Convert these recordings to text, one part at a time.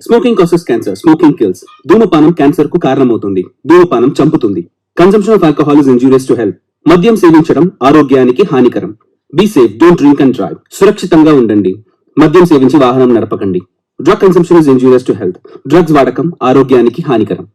Smoking causes cancer, smoking kills. ధూమపానం cancer కు కారణమవుతుంది. ధూమపానం చంపుతుంది. Consumption of alcohol is injurious to health. మద్యం సేవించడం ఆరోగ్యానికి హానికరం. Be safe, don't drink and drive. సురక్షితంగా ఉండండి. మద్యం సేవించి వాహనం నడపకండి. Drug consumption is injurious to health. Drugs వాడకం ఆరోగ్యానికి హానికరం.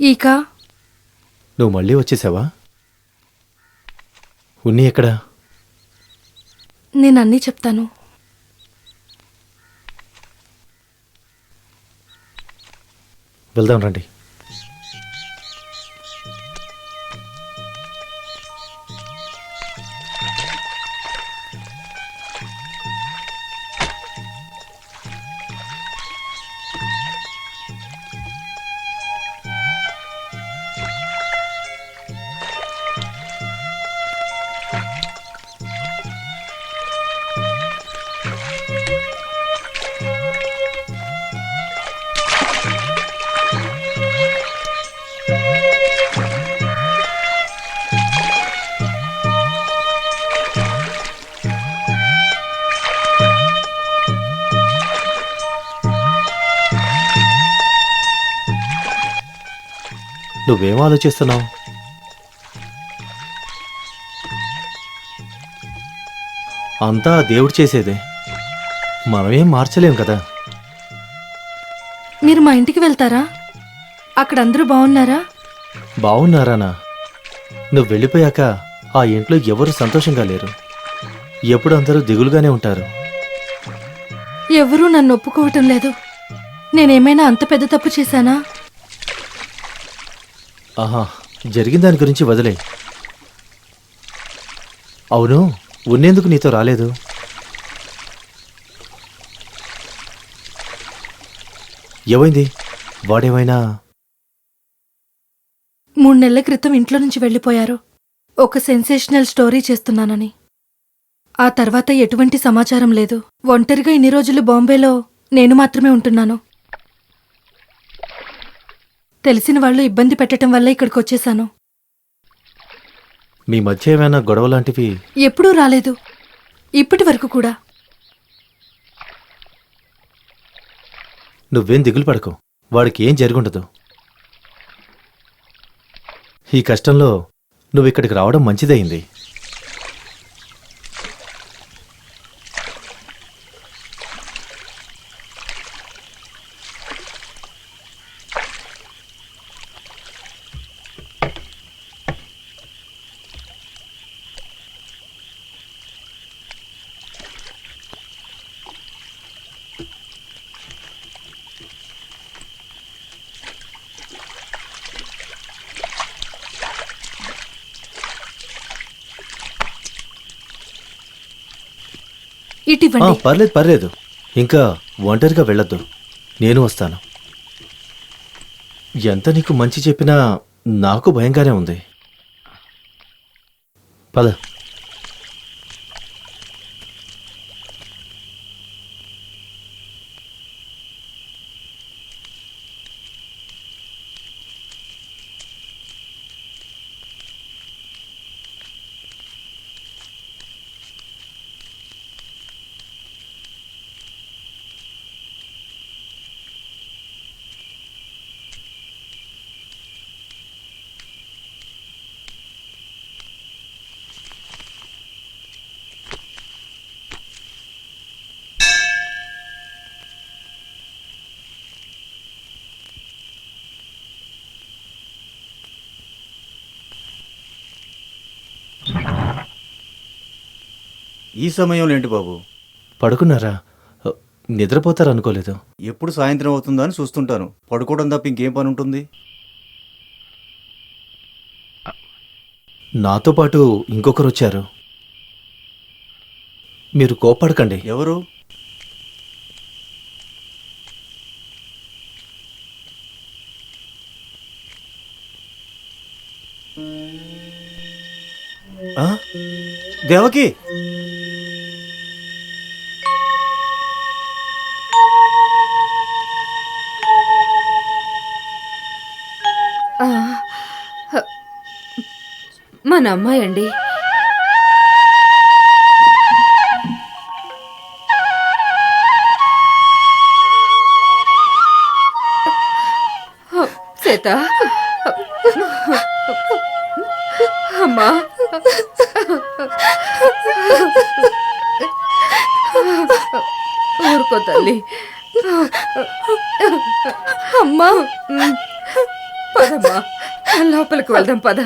ఈక, నువ్వు మళ్ళీ వచ్చేసావా? ఉన్ని ఎక్కడా? నేను అన్నీ చెప్తాను. వెళ్దాం రండి. నువ్వేం ఆలోచిస్తున్నావు? అంతా దేవుడు చేసేదే, మనమేం మార్చలేం కదా. మీరు మా ఇంటికి వెళ్తారా? అక్కడ అందరూ బాగున్నారా? బాగున్నారానా? నువ్వు వెళ్ళిపోయాక ఆ ఇంట్లో ఎవరు సంతోషంగా లేరు. ఎప్పుడు అందరూ దిగులుగానే ఉంటారు. ఎవరూ నన్ను ఒప్పుకోవటం లేదు. నేనేమైనా అంత పెద్ద తప్పు చేశానా? ఆహా, జరిగిన దాని గురించి వదిలే. అవును, ఉన్నేందుకు నీతో రాలేదు? ఏమైంది? వాడేమైనా? 3 నెలల క్రితం ఇంట్లో నుంచి వెళ్ళిపోయారు. ఒక సెన్సేషనల్ స్టోరీ చేస్తున్నానని. ఆ తర్వాత ఎటువంటి సమాచారం లేదు. ఒంటరిగా ఇన్ని రోజులు బాంబేలో నేను మాత్రమే ఉంటున్నాను. తెలిసిన వాళ్ళు ఇబ్బంది పెట్టడం వల్ల ఇక్కడికి వచ్చేశాను. మీ మధ్య ఏమైనా గొడవ లాంటివి? ఎప్పుడూ రాలేదు, ఇప్పటి వరకు కూడా. నువ్వేం దిగులు పడకు. వాడికి ఏం జరుగుండదు. ఈ కష్టంలో నువ్వు ఇక్కడికి రావడం మంచిదయింది. ఇటివ్వండి. పర్లేదు పర్లేదు, ఇంకా ఒంటరిగా వెళ్ళొద్దు, నేను వస్తాను. ఎంత నీకు మంచి చెప్పినా నాకు భయంగానే ఉంది. పద. ఈ సమయంలో ఏంటి బాబు? పడుకున్నారా? నిద్రపోతారనుకోలేదు. ఎప్పుడు సాయంత్రం అవుతుందా అని చూస్తుంటాను. పడుకోవడం తప్ప ఇంకేం పని ఉంటుంది? నాతో పాటు ఇంకొకరు వచ్చారు. మీరు కోప్పడకండి. ఎవరు? ఆ? దేవకి! మన అమ్మాయి అండి. సీత, అమ్మా, ఊరుకో తల్లి. అమ్మా, పదమ్మా, లోపలికి వెళ్దాం, పద.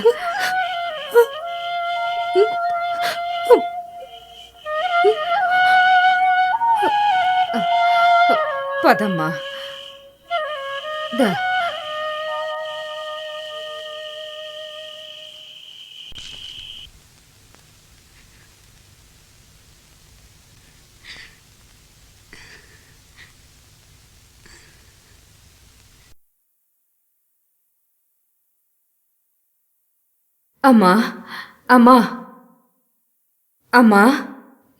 పదమ్మా, దా. అమ్మా, అమ్మా, అమ్మా,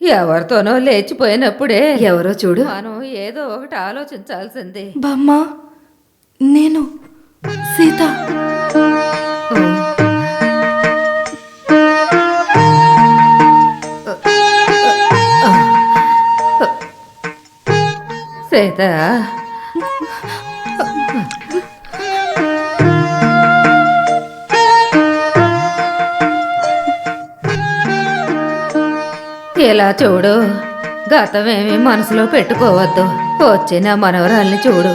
ఎవరితోనో లేచిపోయినప్పుడే ఎవరో చూడు, మనం ఏదో ఒకటి ఆలోచించాల్సిందే. బామ్మ, నేను సీత. సీత, ఇలా చూడు, గతమేమి మనసులో పెట్టుకోవద్దు. వచ్చిన మనవరాల్ని చూడు.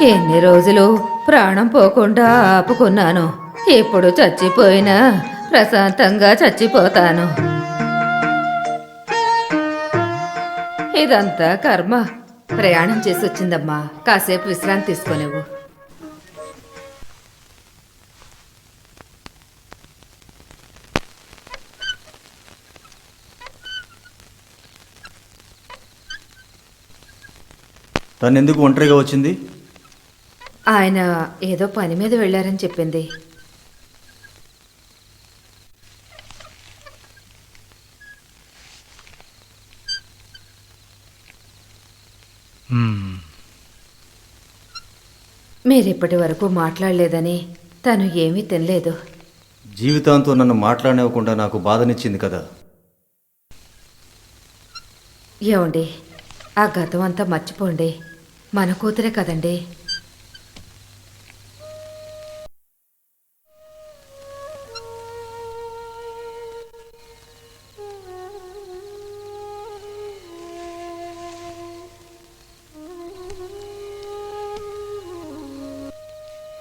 ఎన్ని రోజులు ప్రాణం పోకుండా ఆపుకున్నాను. ఇప్పుడు చచ్చిపోయినా ప్రశాంతంగా చచ్చిపోతాను. ఇదంతా కర్మ. ప్రయాణం చేసి వచ్చిందమ్మా, కాసేపు విశ్రాంతి తీసుకోలేవు. తను ఎందుకు ఒంటరిగా వచ్చింది? ఆయన ఏదో పని మీద వెళ్ళారని చెప్పింది. మీరిప్పటి వరకు మాట్లాడలేదని తను ఏమీ తినలేదు. జీవితాంతో నన్ను మాట్లాడనివ్వకుండా నాకు బాధనిచ్చింది కదా. ఏమండి, ఆ గతం అంతా మర్చిపోండి. మన కూతురే కదండి.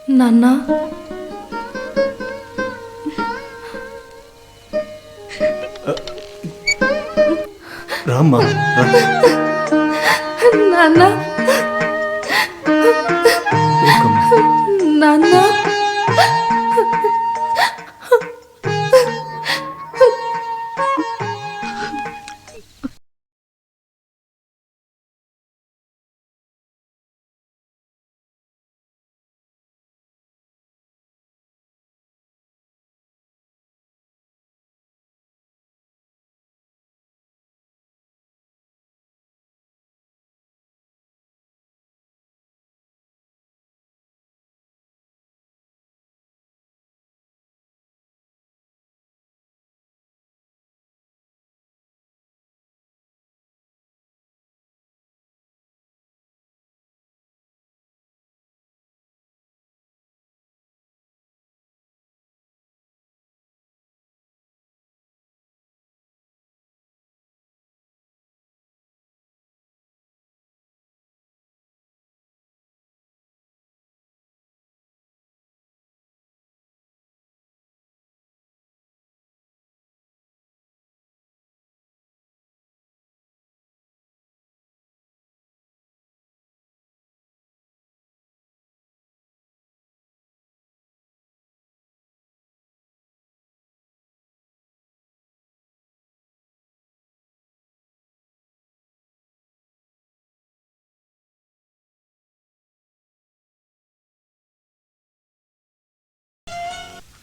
నాన్నా, రామ్మా రా. నాన్నా, ఊరుకోమ్మా. నాన్నా.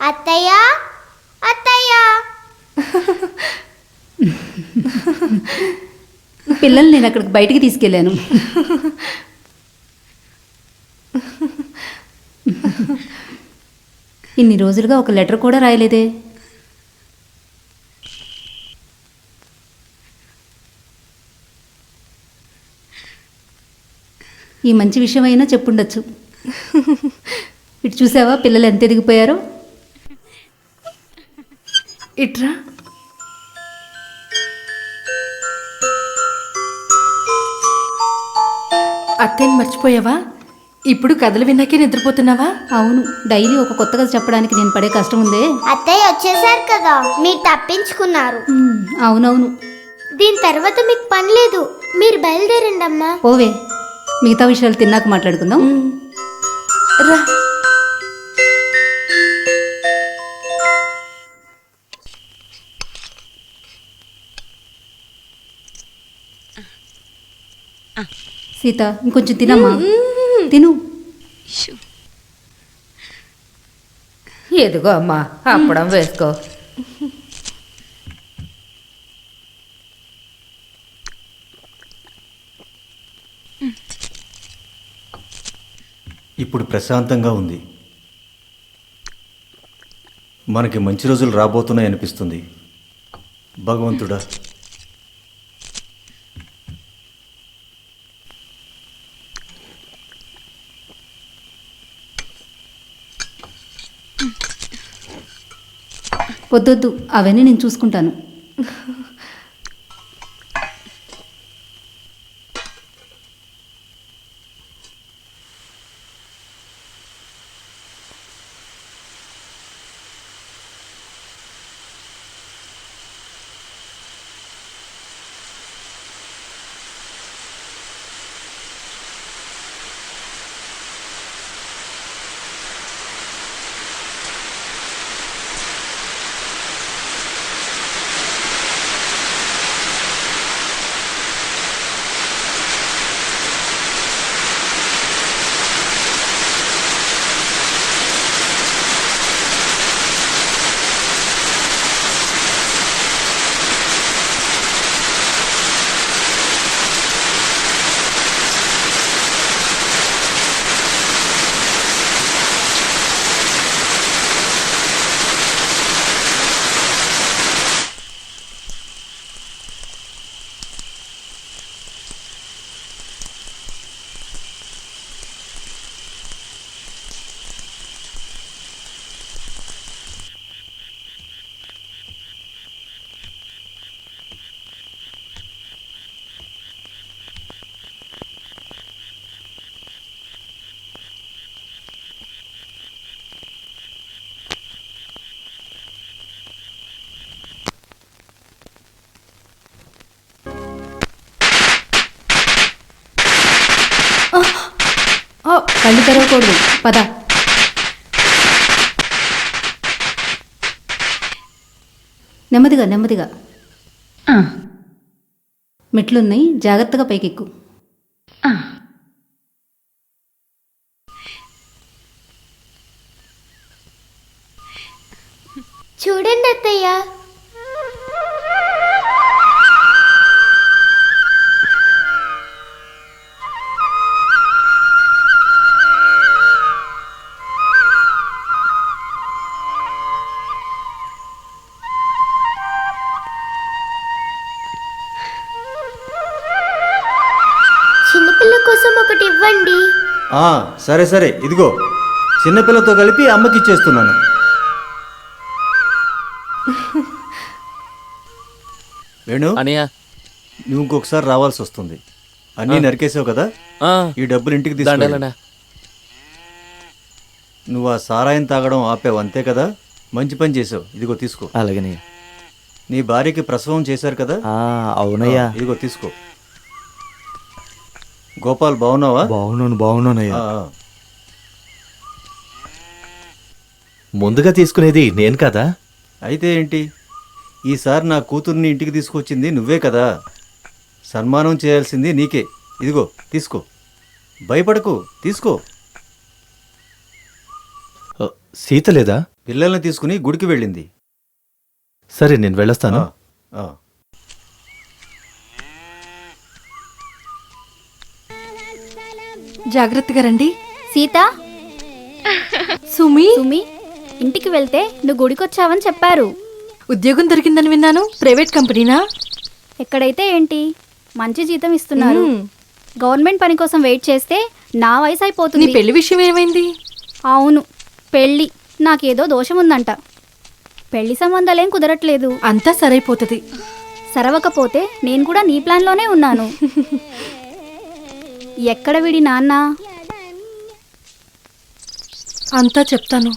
అత్తయ్య, అత్తయ్య. పిల్లల్ని నేను అక్కడికి బయటికి తీసుకెళ్ళాను. ఇన్ని రోజులుగా ఒక లెటర్ కూడా రాయలేదే. ఈ మంచి విషయం అయినా చెప్పుండొచ్చు. ఇటు చూసావా పిల్లలు ఎంత ఎదిగిపోయారో. ఇట్రా. అత్తయ్యని మర్చిపోయావా? ఇప్పుడు కథలు విన్నాకే నిద్రపోతున్నావా? అవును, డైలీ ఒక కొత్త కథ చెప్పడానికి నేను పడే కష్టం ఉందే. అత్తయ్య వచ్చేసారు కదా, మీరు తప్పించుకున్నారు. అవునవును. దీని తర్వాత మీకు పని లేదు, మీరు బయలుదేరండి అమ్మా. ఓవే, మిగతా విషయాలు తిన్నాక మాట్లాడుకుందాం. రా. సీత, ఇంకొంచెం తినమ్మా. తిను. ఎదుగో అమ్మా, అప్పడం వేసుకో. ఇప్పుడు ప్రశాంతంగా ఉంది. మనకి మంచి రోజులు రాబోతున్నాయి అనిపిస్తుంది. భగవంతుడా, వద్దొద్దు, అవన్నీ నేను చూసుకుంటాను. కళ్ళు తెరవకూడదు. పద. నెమ్మదిగా నెమ్మదిగా. మెట్లున్నాయి, జాగ్రత్తగా పైకెక్కు. చూడండి అత్తయ్య. చిన్నపిల్ల కోసం ఒకటి ఇవ్వండి. సరే సరే, ఇదిగో చిన్నపిల్లతో కలిపి అమ్మకి ఇచ్చేస్తున్నాను. వేణు, అనియా నువ్వు ఇంకొకసారి రావాల్సి వస్తుంది. అన్నీ నరికేసావు కదా, ఈ డబ్బులు ఇంటికి తీసుకెళ్ళు. దండాలన్నా. నువ్వు ఆ సారాయం తాగడం ఆపావు అంతే కదా, మంచి పని చేసావు. ఇదిగో తీసుకో. అలాగనయ్యా. నీ భార్యకి ప్రసవం చేశారు కదా, అవునయ్యా. ఇదిగో తీసుకో. గోపాల్ బాగున్నావా? బాగున్నానయ్యా. ఆ, ముందుగా తీసుకునేది నేను కదా. అయితే ఏంటి, ఈసారి నా కూతుర్ని ఇంటికి తీసుకొచ్చింది నువ్వే కదా, సన్మానం చేయాల్సింది నీకే. ఇదిగో తీసుకో, భయపడకు, తీసుకో. సీత లేదా? పిల్లల్ని తీసుకుని గుడికి వెళ్ళింది. సరే, నేను వెళ్ళొస్తాను. ఆ. జాగ్రత్తగా రండి. సీత, సుమి, సుమి, ఇంటికి వెళ్తే నువ్వు గుడికొచ్చావని చెప్పారు. ఉద్యోగం దొరికిందని విన్నాను. ప్రైవేట్ కంపెనీనా? ఎక్కడైతే ఏంటి, మంచి జీతం ఇస్తున్నారు. మ్మ్. గవర్నమెంట్ పని కోసం వెయిట్ చేస్తే నా వయసు నీ అయిపోతుంది. పెళ్లి విషయం ఏమైంది? అవును, పెళ్ళి. నాకేదో దోషం ఉందంట. పెళ్లి సంబంధాలేం కుదరట్లేదు. అంతా సరైపోతుంది. సరవకపోతే నేను కూడా నీ ప్లాన్లోనే ఉన్నాను. ఎక్కడ వీడి నాన్న? అంతా చెప్తాను.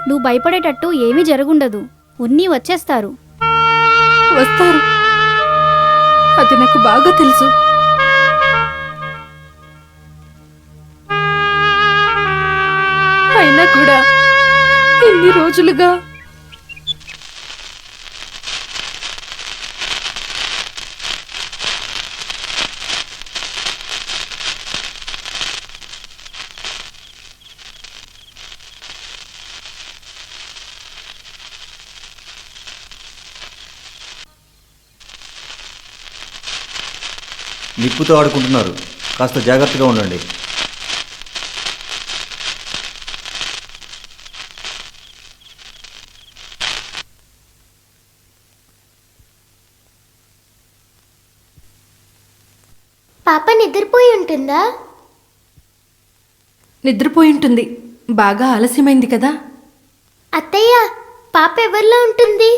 నువ్వు భయపడేటట్టు ఏమీ జరుగుండదు. ఉన్ని వచ్చేస్తారు. వస్తారు, అది నాకు బాగా తెలుసు. అయినా కూడా ఇన్ని రోజులుగా నిప్పుతో ఆడుకుంటున్నారు, కాస్త జాగ్రత్తగా ఉండండి. పాప నిద్రపోయి ఉంటుందా? నిద్రపోయి ఉంటుంది. బాగా ఆలస్యమైంది కదా. అత్తయ్య, పాప ఎవరిలో ఉంటుంది?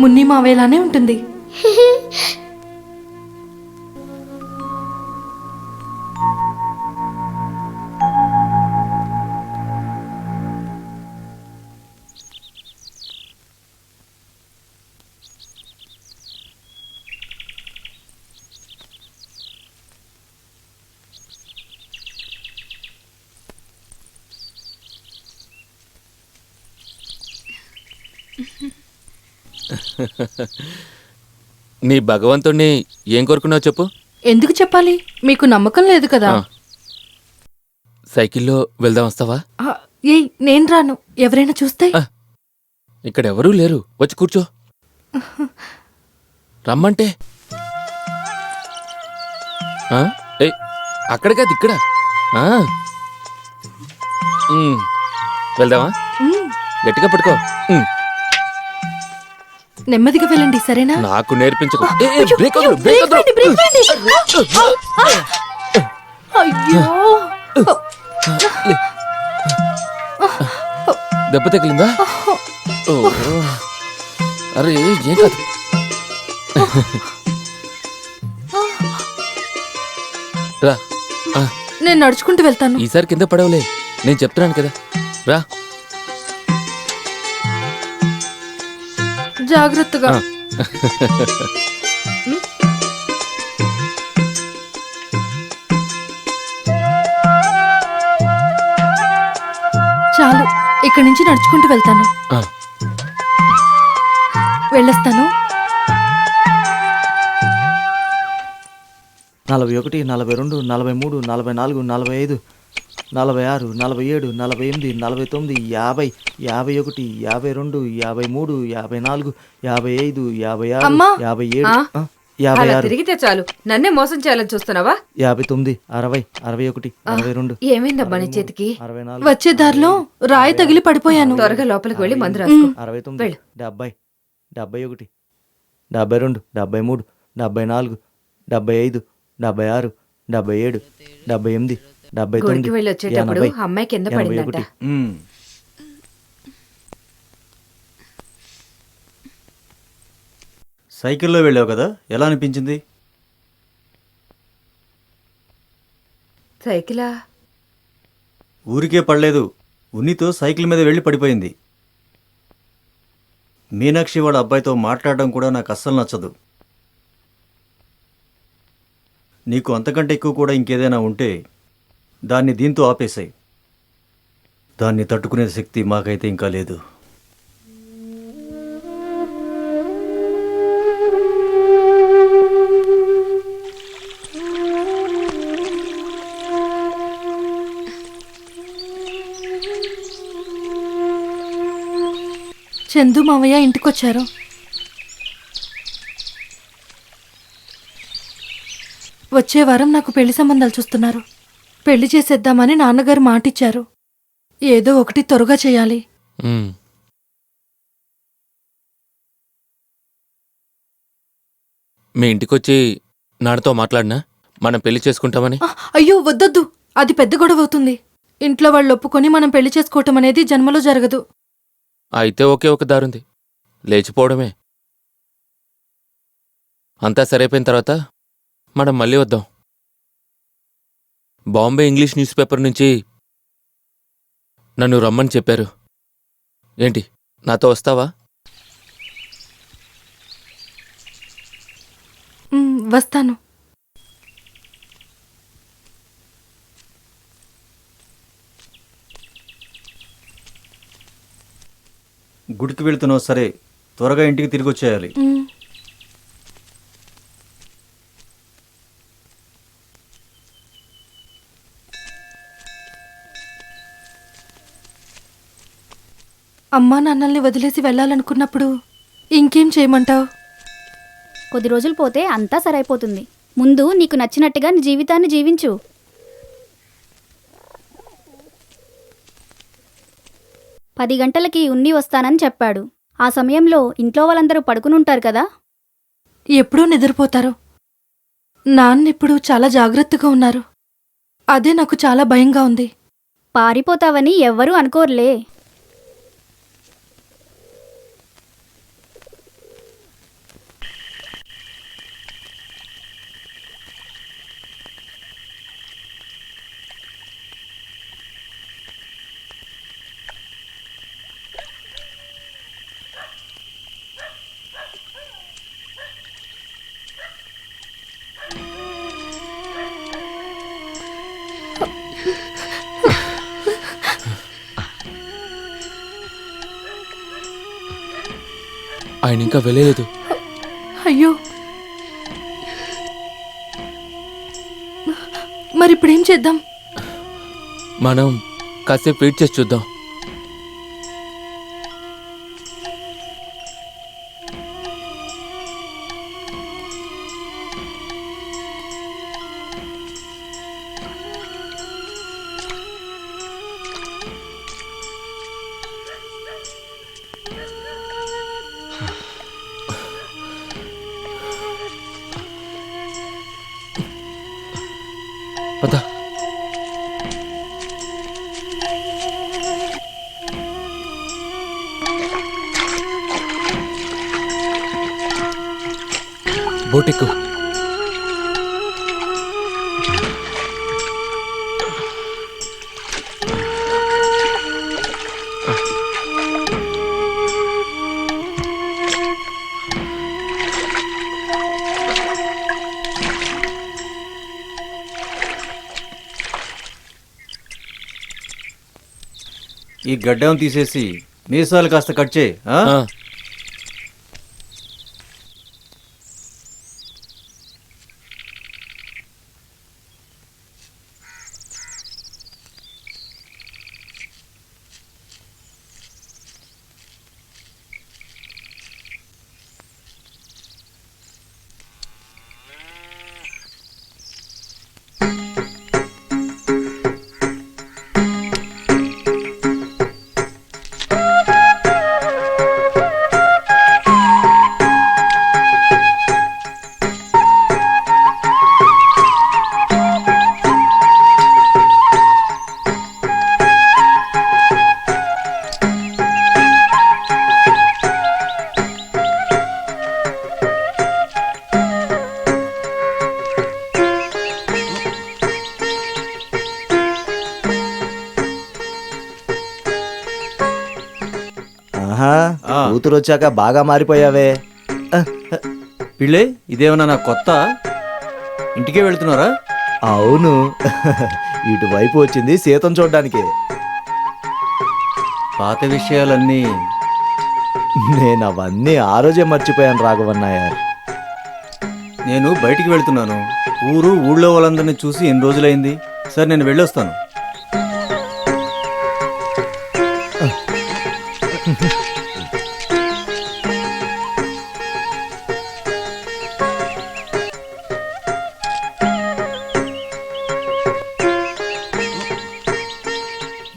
మున్ని మావేలానే ఉంటుంది. నీ భగవంతుణ్ణి ఏం కోరుకున్నావు చెప్పు. ఎందుకు చెప్పాలి? మీకు నమ్మకం లేదు కదా. సైకిల్లో వెళ్దాం, వస్తావా? ఏయ్, నేను రాను. ఎవరైనా చూస్తే? ఇక్కడ ఎవరూ లేరు, వచ్చి కూర్చో. రమ్మంటే ఏయ్, అక్కడ కాదు, ఇక్కడ. వెళ్దామా? మ్మ్. గట్టిగా పట్టుకో. నెమ్మదిగా వెళ్ళండి సరేనా? నాకు నేర్పించకు. ఏ, అయ్యో, బ్రేక్ అయ్యో, వదలు, బ్రేక్ వదలు. బ్రేక్ వేయండి. అయ్యో దెబ్బ తగిలిందా? ఓ, అరే ఏం కాదు. రా, నేను నడుచుకుంటూ వెళ్తాను. ఈసారి కింద పడవలే, నేను చెప్తున్నాను కదా. రా. జాగ్రత్తగా. ఆ. చాలు, ఇక్కడి నుంచి నడుచుకుంటూ వెళ్తాను. ఆ. వెళ్ళొస్తాను. 41, 42, 43, 44, 45, 46, 47, 48, 49, 50, 51, 52, 53, 54, 55, 56, అమ్మా. 57, ఆ? 56, అలా తిరిగితే చాలు, నన్నే మోసం చేయాలని చూస్తున్నావా? 59, 60, 61, 62, ఏమైందబ్బా నీ చేతికి? 64, వచ్చే దారిలో రాయి తగిలి పడిపోయాను. త్వరగా లోపలికి వెళ్ళి మందు రాసుకో. 69, వెళ్ళు. 70, 71, 72, 73, 74, 75, 76, 77, 78, 79, గుడికి వెళ్ళి వచ్చేటప్పుడు 80, అమ్మాయి కింద పడిందంట. 81. సైకిల్లో వెళ్ళావు కదా, ఎలా అనిపించింది? సైకిలా? ఊరికే పడలేదు, ఉన్నితో సైకిల్ మీద వెళ్ళి పడిపోయింది. మీనాక్షి వాళ్ళ అబ్బాయితో మాట్లాడడం కూడా నాకు అస్సలు నచ్చదు. నీకు అంతకంటే ఎక్కువ కూడా ఇంకేదైనా ఉంటే దాన్ని దీంతో ఆపేశాయి. దాన్ని తట్టుకునే శక్తి మాకైతే ఇంకా లేదు. చందు మావయ్య ఇంటికొచ్చారు. వచ్చే వారం నాకు పెళ్లి సంబంధాలు చూస్తున్నారు. పెళ్లి చేసేద్దామని నాన్నగారు మాటిచ్చారు. ఏదో ఒకటి త్వరగా చేయాలి. ఉమ్. మీ ఇంటికొచ్చి నాన్నతో మాట్లాడినా మనం పెళ్లి చేసుకుంటామని? అయ్యో వద్దొద్దు, అది పెద్ద గొడవ అవుతుంది. ఇంట్లో వాళ్ళు ఒప్పుకొని మనం పెళ్లి చేసుకోవటం అనేది జన్మలో జరగదు. అయితే ఒకే ఒక దారుంది, లేచిపోవడమే. అంతా సరైపోయిన తర్వాత మనం మళ్ళీ వద్దాం. బాంబే ఇంగ్లీష్ న్యూస్ పేపర్ నుంచి నన్ను రమ్మని చెప్పారు. ఏంటి, నాతో వస్తావా? వస్తాను. గుడికి వెళుతున్నావు సరే, త్వరగా ఇంటికి తిరిగి వచ్చేయాలి. అమ్మా నాన్నల్ని వదిలేసి వెళ్ళాలనుకున్నప్పుడు ఇంకేం చేయమంటావు? కొద్ది రోజులు పోతే అంతా సరైపోతుంది. ముందు నీకు నచ్చినట్టుగా నీ జీవితాన్ని జీవించు. పది గంటలకి ఉన్ని వస్తానని చెప్పాడు. ఆ సమయంలో ఇంట్లో వాళ్ళందరూ పడుకునుంటారు కదా. ఎప్పుడూ నిద్రపోతారు. నాన్నెప్పుడు చాలా జాగ్రత్తగా ఉన్నారు. అదే నాకు చాలా భయంగా ఉంది. పారిపోతావని ఎవ్వరూ అనుకోర్లే. ఆయన ఇంకా వెళ్ళలేదు. అయ్యో, మరిప్పుడేం చేద్దాం? మనం కాసేపు వెయిట్ చేసి చూద్దాం. పద. బోటెక్కు. ఈ గడ్డం తీసేసి మీసాలు కాస్త కట్ చేయి. ఆ? ఆ. ఆహా ఆ. కూతురు వచ్చాక బాగా మారిపోయావే. పిళ్ళే ఇదేమన్నా నా కొత్త? ఇంటికే వెళ్తున్నారా? అవును, ఇటువైపు వచ్చింది సీతం చూడ్డానికి. పాత విషయాలన్నీ నేను అవన్నీ ఆ రోజే మర్చిపోయాను రాఘవన్నయ్య. నేను బయటికి వెళ్తున్నాను. ఊళ్ళో వాళ్ళందరినీ చూసి ఎన్ని రోజులైంది. సరే నేను వెళ్ళొస్తాను.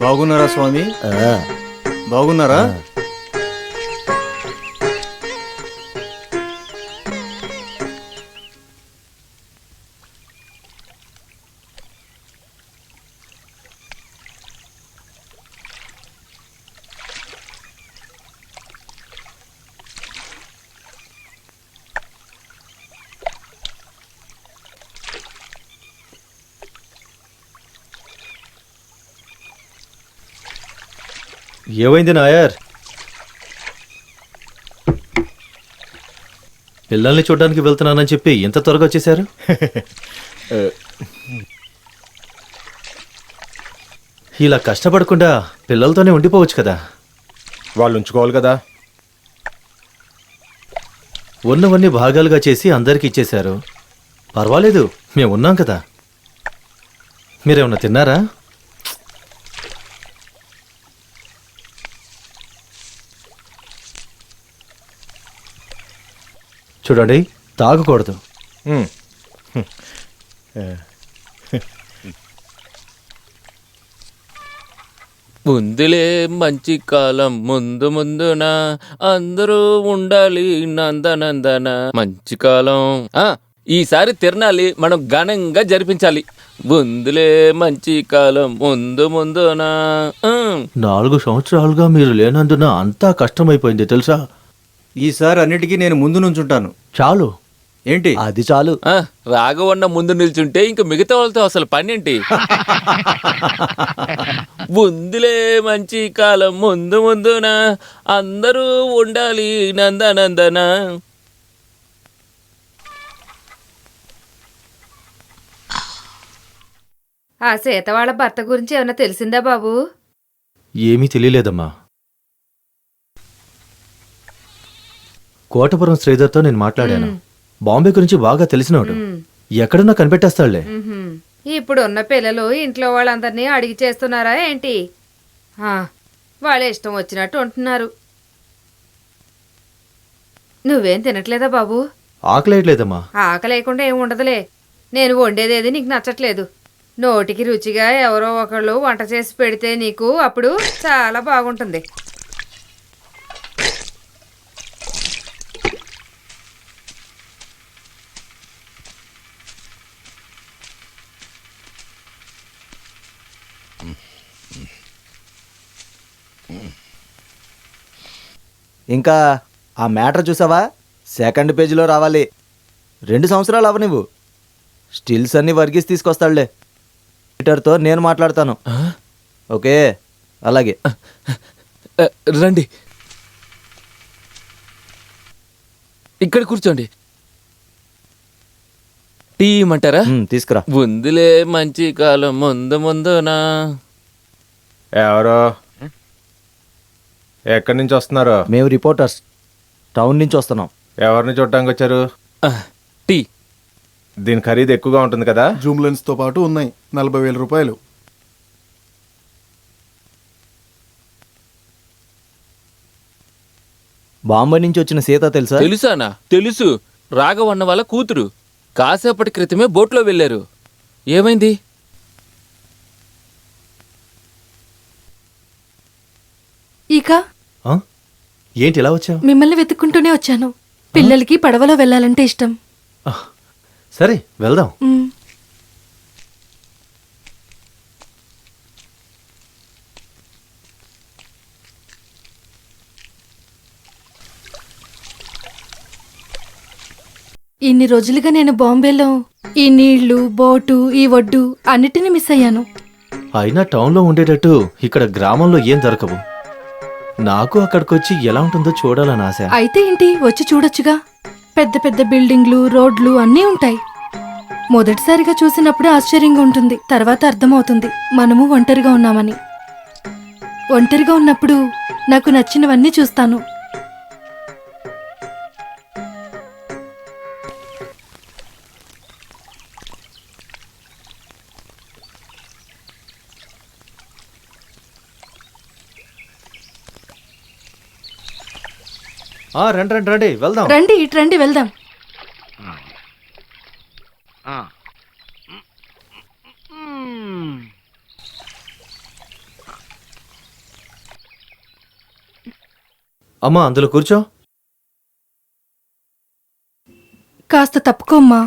బాగున్నారా స్వామి? ఆ, బాగున్నారా? ఏమైంది నాయర్? పిల్లల్ని చూడడానికి వెళ్తున్నానని చెప్పి ఇంత త్వరగా వచ్చేశారు? ఇలా కష్టపడకుండా పిల్లలతోనే ఉండిపోవచ్చు కదా. వాళ్ళు ఉంచుకోవాలి కదా. ఉన్నవన్నీ భాగాలుగా చేసి అందరికి ఇచ్చేశారు. పర్వాలేదు, మేము ఉన్నాం కదా. మీరేమన్నా తిన్నారా? చూడండి, తాగకూడదు. ఉందిలే మంచి కాలం ముందు ముందున, అందరూ ఉండాలి నందనందన. మంచి కాలం. ఈసారి తిరణాలి మనం ఘనంగా జరిపించాలి. ఉందిలే మంచి కాలం ముందు ముందున. 4 సంవత్సరాలుగా మీరు లేనందున అంతా కష్టమైపోయింది తెలుసా. ఈసారి అన్నిటికీ నేను ముందు నుంచుంటాను. చాలు. ఏంటి? అది చాలు. రాఘవన్న ముందు నిల్చుంటే ఇంక మిగతా వాళ్ళతో అసలు పనేంటి? ఉందిలే మంచి కాలం ముందు ముందున, అందరూ ఉండాలి నందనందన. ఆ సీత వాళ్ళ భర్త గురించి ఏమైనా తెలిసిందా బాబు? ఏమీ తెలియలేదమ్మా. కోటపురం శ్రీధర్తో నేను మాట్లాడాను. బాంబే గురించి బాగా తెలిసినవాడు. ఎక్కడున్నా కనిపెట్టేస్తాడులే. ఇప్పుడు ఉన్న పిల్లలు ఇంట్లో వాళ్ళందరినీ అడిగి చేస్తున్నారా ఏంటి? వాళ్ళ ఇష్టం వచ్చినట్టు ఉంటున్నారు. నువ్వేం తినట్లేదా బాబు? ఆకలేయట్లేదమ్మా. ఆకలి లేకుండా ఏం ఉండదులే. నేను వండేదేది నీకు నచ్చట్లేదు. నోటికి రుచిగా ఎవరో ఒకళ్ళు వంట చేసి పెడితే నీకు అప్పుడు చాలా బాగుంటుంది. ఇంకా ఆ మ్యాటర్ చూసావా? సెకండ్ పేజీలో రావాలి. 2 సంవత్సరాలు అవనివ్వు. స్టిల్స్ అన్ని వర్గీస్ తీసుకొస్తాడులే. ఎడిటర్తో నేను మాట్లాడతాను. ఓకే, అలాగే. రండి, ఇక్కడ కూర్చోండి. టీ ఇమ్మంటారా? తీసుకురా. ఉందిలే మంచి కాలం ముందు ముందునా. ఎవరో ఎక్కడి నుంచి వస్తున్నారు? మేము రిపోర్టర్స్ టౌన్ నుంచి వస్తున్నాం. ఎవరిని చూడటానికి వచ్చారు? టీ. దీని ఖరీదు ఎక్కువగా ఉంటుంది కదా? జూమ్ లెన్స్తో పాటు ఉన్నాయి 40,000 రూపాయలు. బాంబే నుంచి వచ్చిన సీత తెలుసా? తెలుసానా? తెలుసు. రాఘవన్న వాళ్ళ కూతురు. కాసేపటి క్రితమే బోట్లో వెళ్ళారు. ఏమైంది? ఇక ఆ? ఏంటి ఇలా వచ్చావు? మిమ్మల్ని వెతుక్కుంటూనే వచ్చాను. పిల్లలకి పడవలో వెళ్ళాలంటే ఇష్టం. సరే వెళ్దాం. మ్, ఇన్ని రోజులుగా నేను బాంబేలో ఈ నీళ్లు, బోటు, ఈ ఒడ్డు అన్నిటినీ మిస్ అయ్యాను. అయినా టౌన్లో ఉండేటట్టు ఇక్కడ గ్రామంలో ఏం దొరకవు. నాకు అక్కడికొచ్చి ఎలా ఉంటుందో చూడాలని ఆశ. అయితే ఏంటి, వచ్చి చూడొచ్చుగా. పెద్ద పెద్ద బిల్డింగ్లు, రోడ్లు అన్నీ ఉంటాయి. మొదటిసారిగా చూసినప్పుడు ఆశ్చర్యంగా ఉంటుంది. తర్వాత అర్థమవుతుంది మనము ఒంటరిగా ఉన్నామని. ఒంటరిగా ఉన్నప్పుడు నాకు నచ్చినవన్నీ చూస్తాను. రండి రండి రండి వెళ్దాం. రండి, ఇటు రండి, వెళ్దాం. అమ్మా అందులో కూర్చో. కాస్త తప్పుకోమ్మా.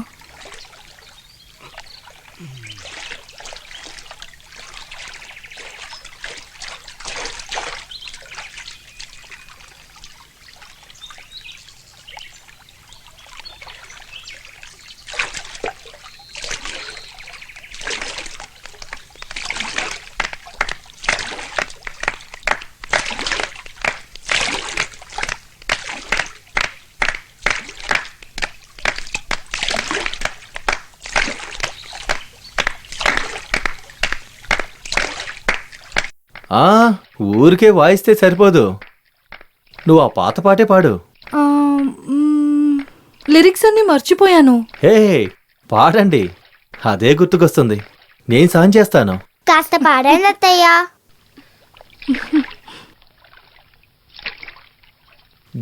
ఊరికే వాయిస్తే సరిపోదు. నువ్వు ఆ పాత పాటే పాడు. లిరిక్స్ అన్ని మర్చిపోయాను. హే పాడండి, అదే గుర్తుకొస్తుంది. నేను సాయం చేస్తాను. కాస్త పాడండి అత్తయ్య.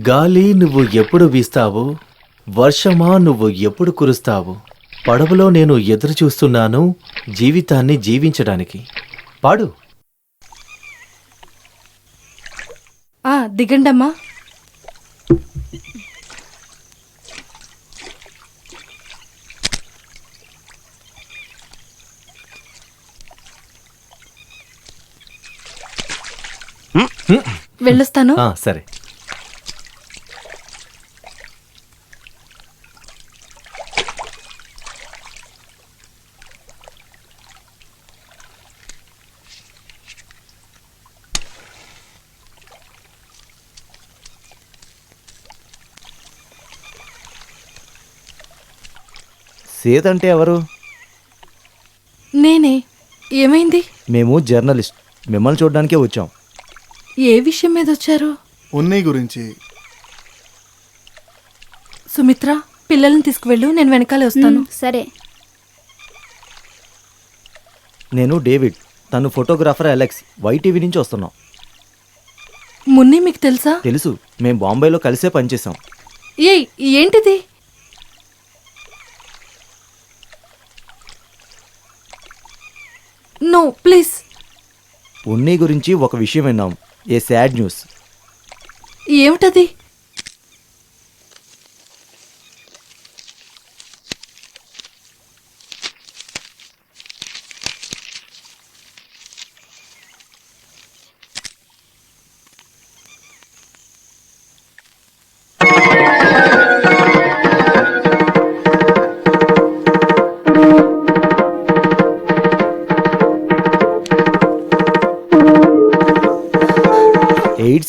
గాలి నువ్వు ఎప్పుడు వీస్తావు, వర్షమా నువ్వు ఎప్పుడు కురుస్తావు, పడవలో నేను ఎదురు చూస్తున్నాను జీవితాన్ని జీవించడానికి. పాడు. దిగండమ్మా. వెళ్ళొస్తాను. సరే. సీత అంటే ఎవరు? నేనే. ఏమైంది? మేము జర్నలిస్ట్, మిమ్మల్ని చూడడానికే వచ్చాం. ఏ విషయం మీద వచ్చారు? ఉన్నయ్య గురించి. సుమిత్ర, పిల్లల్ని తీసుకువెళ్ళు, నేను వెనకాలే వస్తాను. సరే. నేను డేవిడ్, తను ఫోటోగ్రాఫర్ అలెక్స్. వైటీవీ నుంచి వస్తున్నాం. మున్ని మీకు తెలుసా? తెలుసు, మేము బాంబేలో కలిసే పనిచేసాం. ఏంటిది? No please. ఉన్ని గురించి ఒక విషయం విన్నాం. ఏ సాడ్ న్యూస్. ఏమిటది?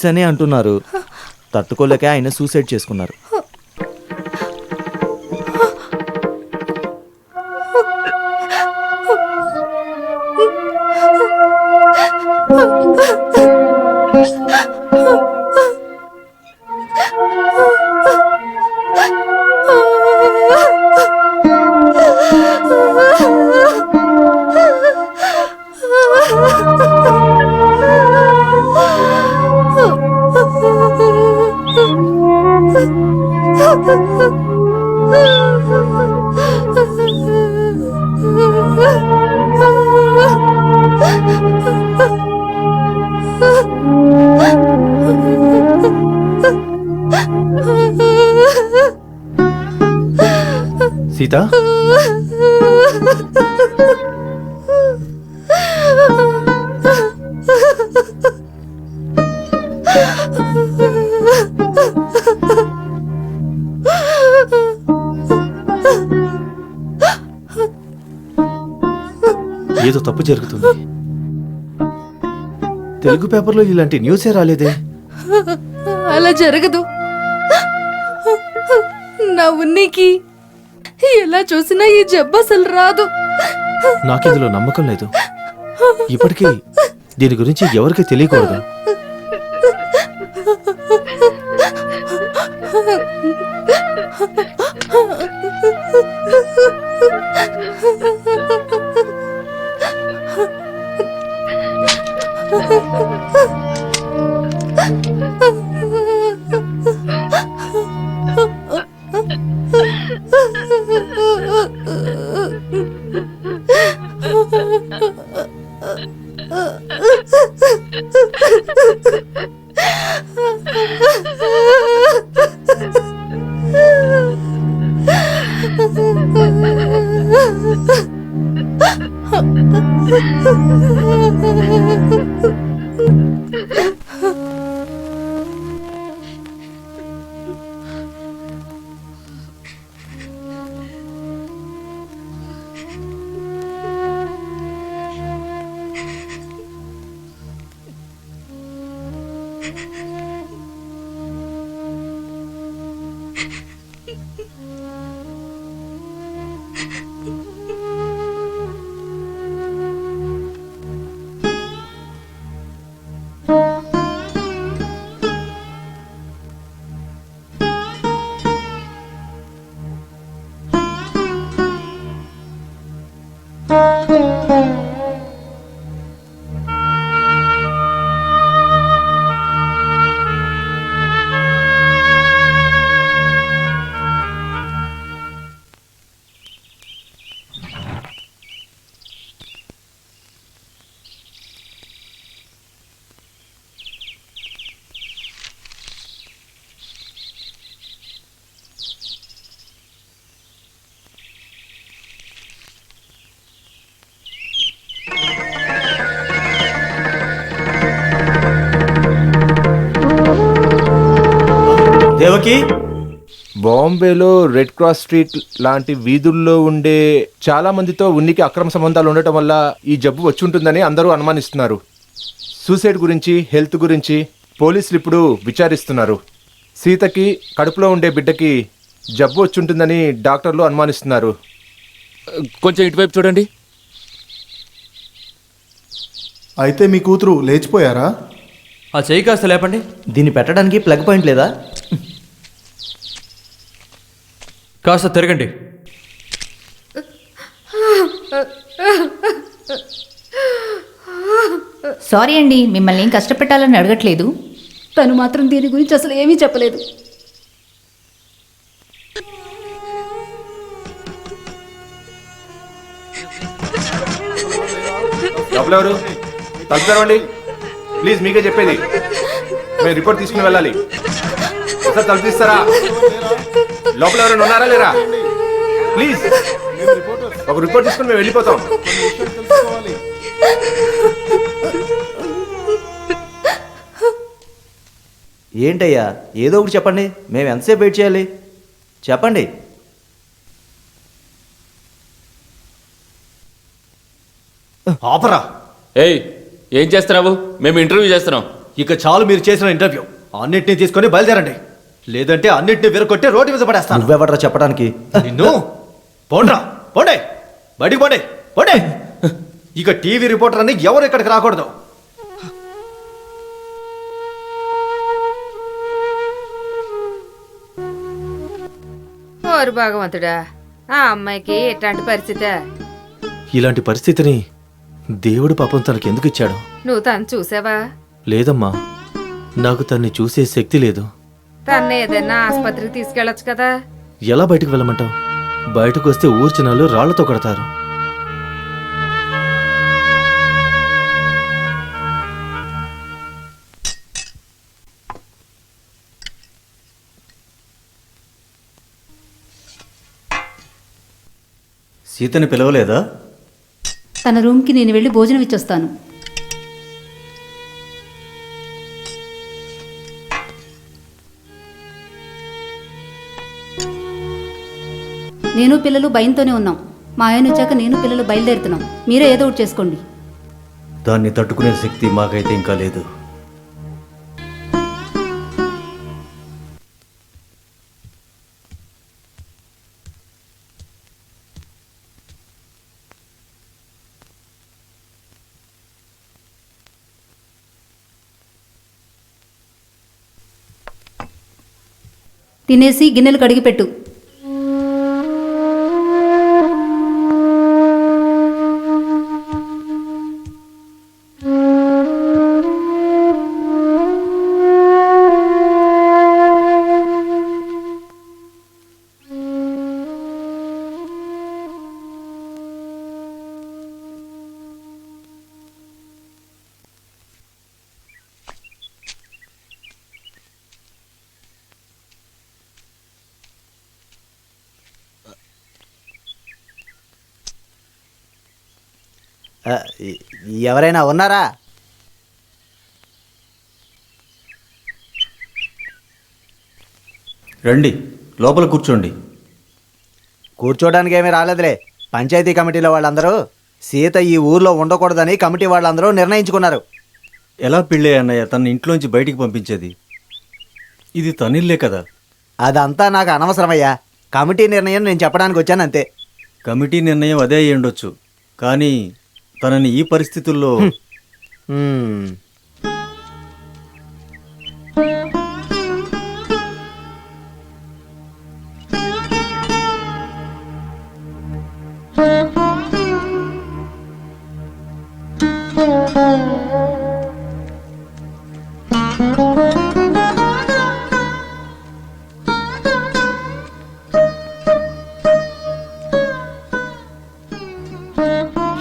ఫిట్స్ అని అంటున్నారు. తట్టుకోలేక ఆయన సూసైడ్ చేసుకున్నారు. సీత, ఏదో తప్పు జరుగుతుంది. తెలుగు పేపర్లో ఇలాంటి న్యూసే రాలేదే. అలా జరగదు. నా ఉన్నీకి ఎలా చూసినా ఈ జబ్బు అసలు రాదు. నాకిందులో నమ్మకం లేదు. ఇప్పటికీ దీని గురించి ఎవరికి తెలియకూడదు. దేవకి, బాంబేలో రెడ్ క్రాస్ స్ట్రీట్ లాంటి వీధుల్లో ఉండే చాలా మందితో ఉనికి అక్రమ సంబంధాలు ఉండటం వల్ల ఈ జబ్బు వచ్చి ఉంటుందని అందరూ అనుమానిస్తున్నారు. సూసైడ్ గురించి, హెల్త్ గురించి పోలీసులు ఇప్పుడు విచారిస్తున్నారు. సీతకి కడుపులో ఉండే బిడ్డకి జబ్బు వచ్చి ఉంటుందని డాక్టర్లు అనుమానిస్తున్నారు. కొంచెం ఇటువైపు చూడండి. అయితే మీ కూతురు లేచిపోయారా? ఆ చెయ్యి కాస్త లేపండి. దీన్ని పెట్టడానికి ప్లగ్ పాయింట్ లేదా? కాస్త తిరగండి. సారీ అండి, మిమ్మల్ని ఏం కష్టపెట్టాలని అడగట్లేదు. తను మాత్రం దీని గురించి అసలు ఏమీ చెప్పలేదు. ఎవరు తలుపు తెరవండి ప్లీజ్, మీకే చెప్పేది. మేము రిపోర్ట్ తీసుకుని వెళ్ళాలి. ఒకసారి తలుపు తీస్తారా? లోపల ఎవరైనా ఉన్నారా లేరా? ప్లీజ్ ఒక రిపోర్ట్ తీసుకుని మేము వెళ్ళిపోతాం. ఏంటయ్యా, ఏదో ఒకటి చెప్పండి. మేము ఎంతసేపు వెయిట్ చేయాలి? చెప్పండి. ఆపరా. ఏయ్, ఏం చేస్తున్నావు? మేము ఇంటర్వ్యూ చేస్తున్నాం. ఇక చాలు మీరు చేసిన ఇంటర్వ్యూ. అన్నిటినీ తీసుకొని బయలుదేరండి, లేదంటే అన్నిటిని విరగొట్టి రోడ్డు మీద పడేస్తాను. నువ్వెవడ్రా చెప్పడానికి? నిన్ను పోండ్రా, పోండే, బయటికి పోండే, పోండే. ఇక టీవీ రిపోర్టర్ అని ఎవరు ఇక్కడికి రాకూడదు. ఓరు భగవంతుడా, ఆ అమ్మాయికి ఎట్లాంటి పరిస్థితి? ఇలాంటి పరిస్థితిని దేవుడు పాపం తనకెందుకు ఇచ్చాడు? నువ్వు తను చూసావా? లేదమ్మా, నాకు తన్ని చూసే శక్తి లేదు. తను ఏదైనా ఆసుపత్రికి తీసుకెళ్ళొచ్చు కదా. ఎలా బయటకు వెళ్ళమంటావు? బయటకు వస్తే ఊరు జనాలు రాళ్లతో కొడతారు. సీతని పిలవలేదా? తన రూమ్కి నేను వెళ్ళి భోజనం ఇచ్చొస్తాను. నేను పిల్లలు భయంతోనే ఉన్నాం. మా ఆయన వచ్చాక నేను పిల్లలు బయలుదేరుతున్నాం. మీరే ఏదో ఒకటి చేసుకోండి. దాన్ని తట్టుకునే శక్తి మాకైతే ఇంకా లేదు. తినేసి గిన్నెలు కడిగిపెట్టు. ఎవరైనా ఉన్నారా? రండి, లోపల కూర్చోండి. కూర్చోడానికి ఏమీ రాలేదులే. పంచాయతీ కమిటీలో వాళ్ళందరూ సీత ఈ ఊర్లో ఉండకూడదని కమిటీ వాళ్ళందరూ నిర్ణయించుకున్నారు. ఎలా పెళ్ళే అన్నయ్య తన ఇంట్లోంచి బయటికి పంపించేది? ఇది తనిల్లే కదా. అదంతా నాకు అనవసరమయ్యా. కమిటీ నిర్ణయం నేను చెప్పడానికి వచ్చాను అంతే. కమిటీ నిర్ణయం అదే అయ్యి ఉండొచ్చు, కానీ తనని ఈ పరిస్థితుల్లో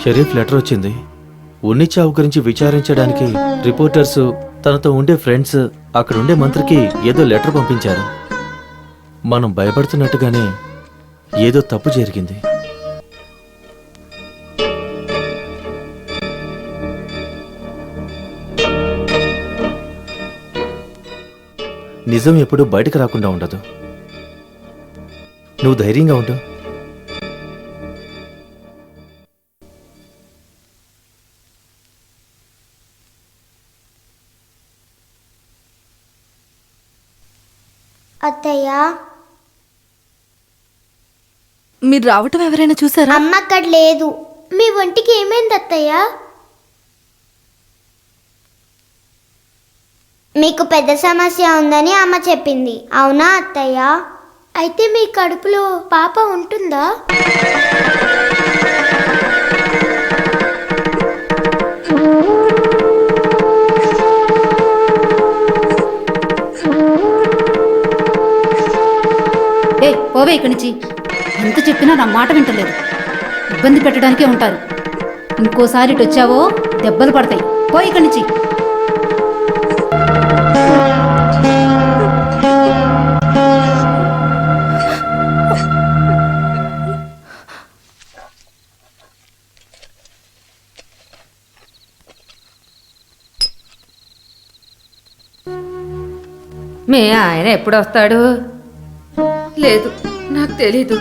షరీఫ్ లెటర్ వచ్చింది. ఉన్ని చావు గురించి విచారించడానికి రిపోర్టర్స్, తనతో ఉండే ఫ్రెండ్స్, అక్కడుండే మంత్రికి ఏదో లెటర్ పంపించారు. మనం భయపడుతున్నట్టుగానే ఏదో తప్పు జరిగింది. నిజం ఎప్పుడూ బయటకు రాకుండా ఉండదు. నువ్వు ధైర్యంగా ఉండు. అత్తయ్య, మీరు రావటం ఎవరైనా చూసారా? అమ్మ అక్కడ లేదు. మీ ఒంటికి ఏమైంది అత్తయ్య? మీకు పెద్ద సమస్య ఉందని అమ్మ చెప్పింది. అవునా అత్తయ్య? అయితే మీ కడుపులో పాప ఉంటుందా? పోవే ఇక్కడి నుంచి. ఎంత చెప్పినా నా మాట వింటలేదు. ఇబ్బంది పెట్టడానికే ఉంటారు. ఇంకోసారి ఇటు వచ్చావో దెబ్బలు పడతాయి. పో ఇక్కడి నుంచి. మీ ఆయన ఎప్పుడు వస్తాడు? లేదు, నాకు తెలీదు.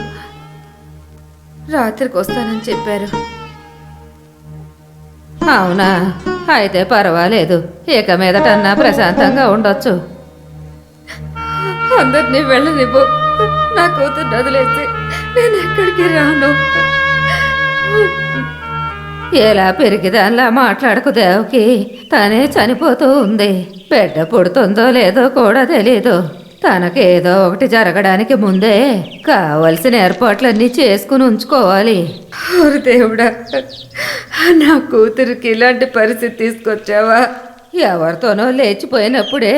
రాత్రికి వస్తానని చెప్పారు. అవునా? అయితే పర్వాలేదు, ఇక మీదటన్నా ప్రశాంతంగా ఉండొచ్చు. అందరినీ వెళ్ళనివ్వు, నా కూతురు వదిలేసి నేను ఎక్కడికి రాను. ఎలా పెరిగిదానిలా మాట్లాడకు దేవకి, తనే చనిపోతూ ఉంది. బిడ్డ పుడుతుందో లేదో కూడా తెలీదు. తనకేదో ఒకటి జరగడానికి ముందే కావలసిన ఏర్పాట్లన్నీ చేసుకుని ఉంచుకోవాలి. దేవుడా, నా కూతురికి ఇలాంటి పరిస్థితి తీసుకొచ్చావా? ఎవరితోనో లేచిపోయినప్పుడే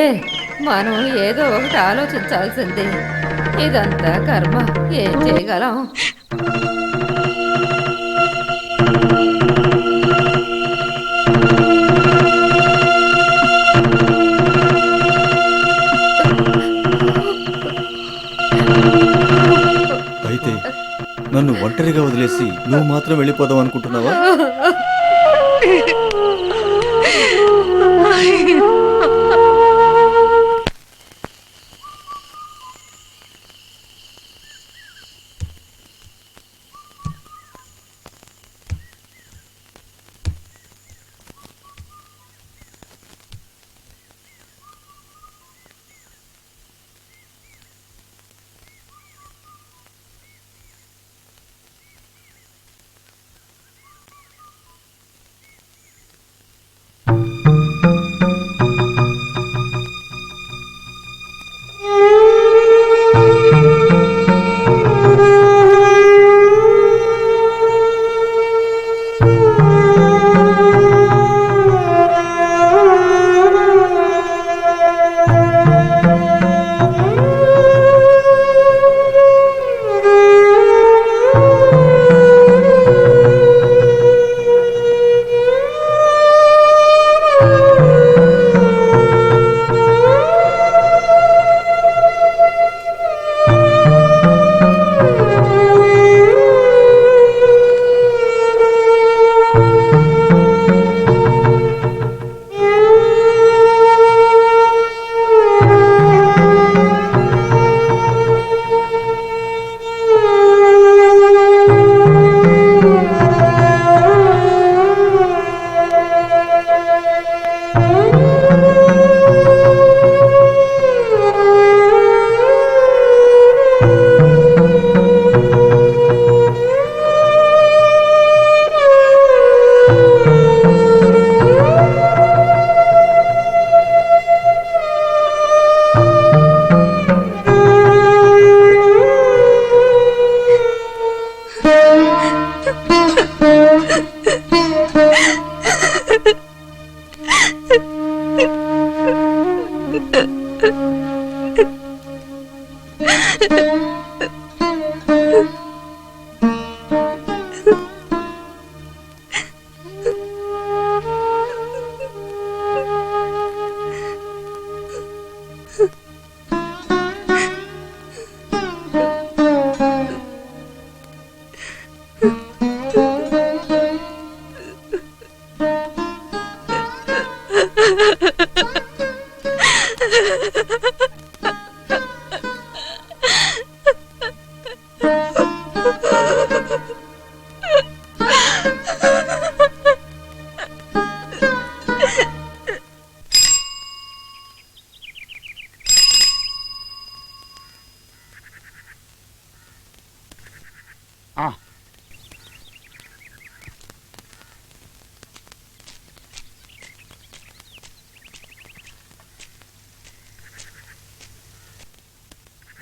మనం ఏదో ఒకటి ఆలోచించాల్సింది. ఇదంతా కర్మ, ఏం చేయగలం? అయితే నన్ను ఒంటరిగా వదిలేసి నువ్వు మాత్రం వెళ్ళిపోదాం అనుకుంటున్నావా?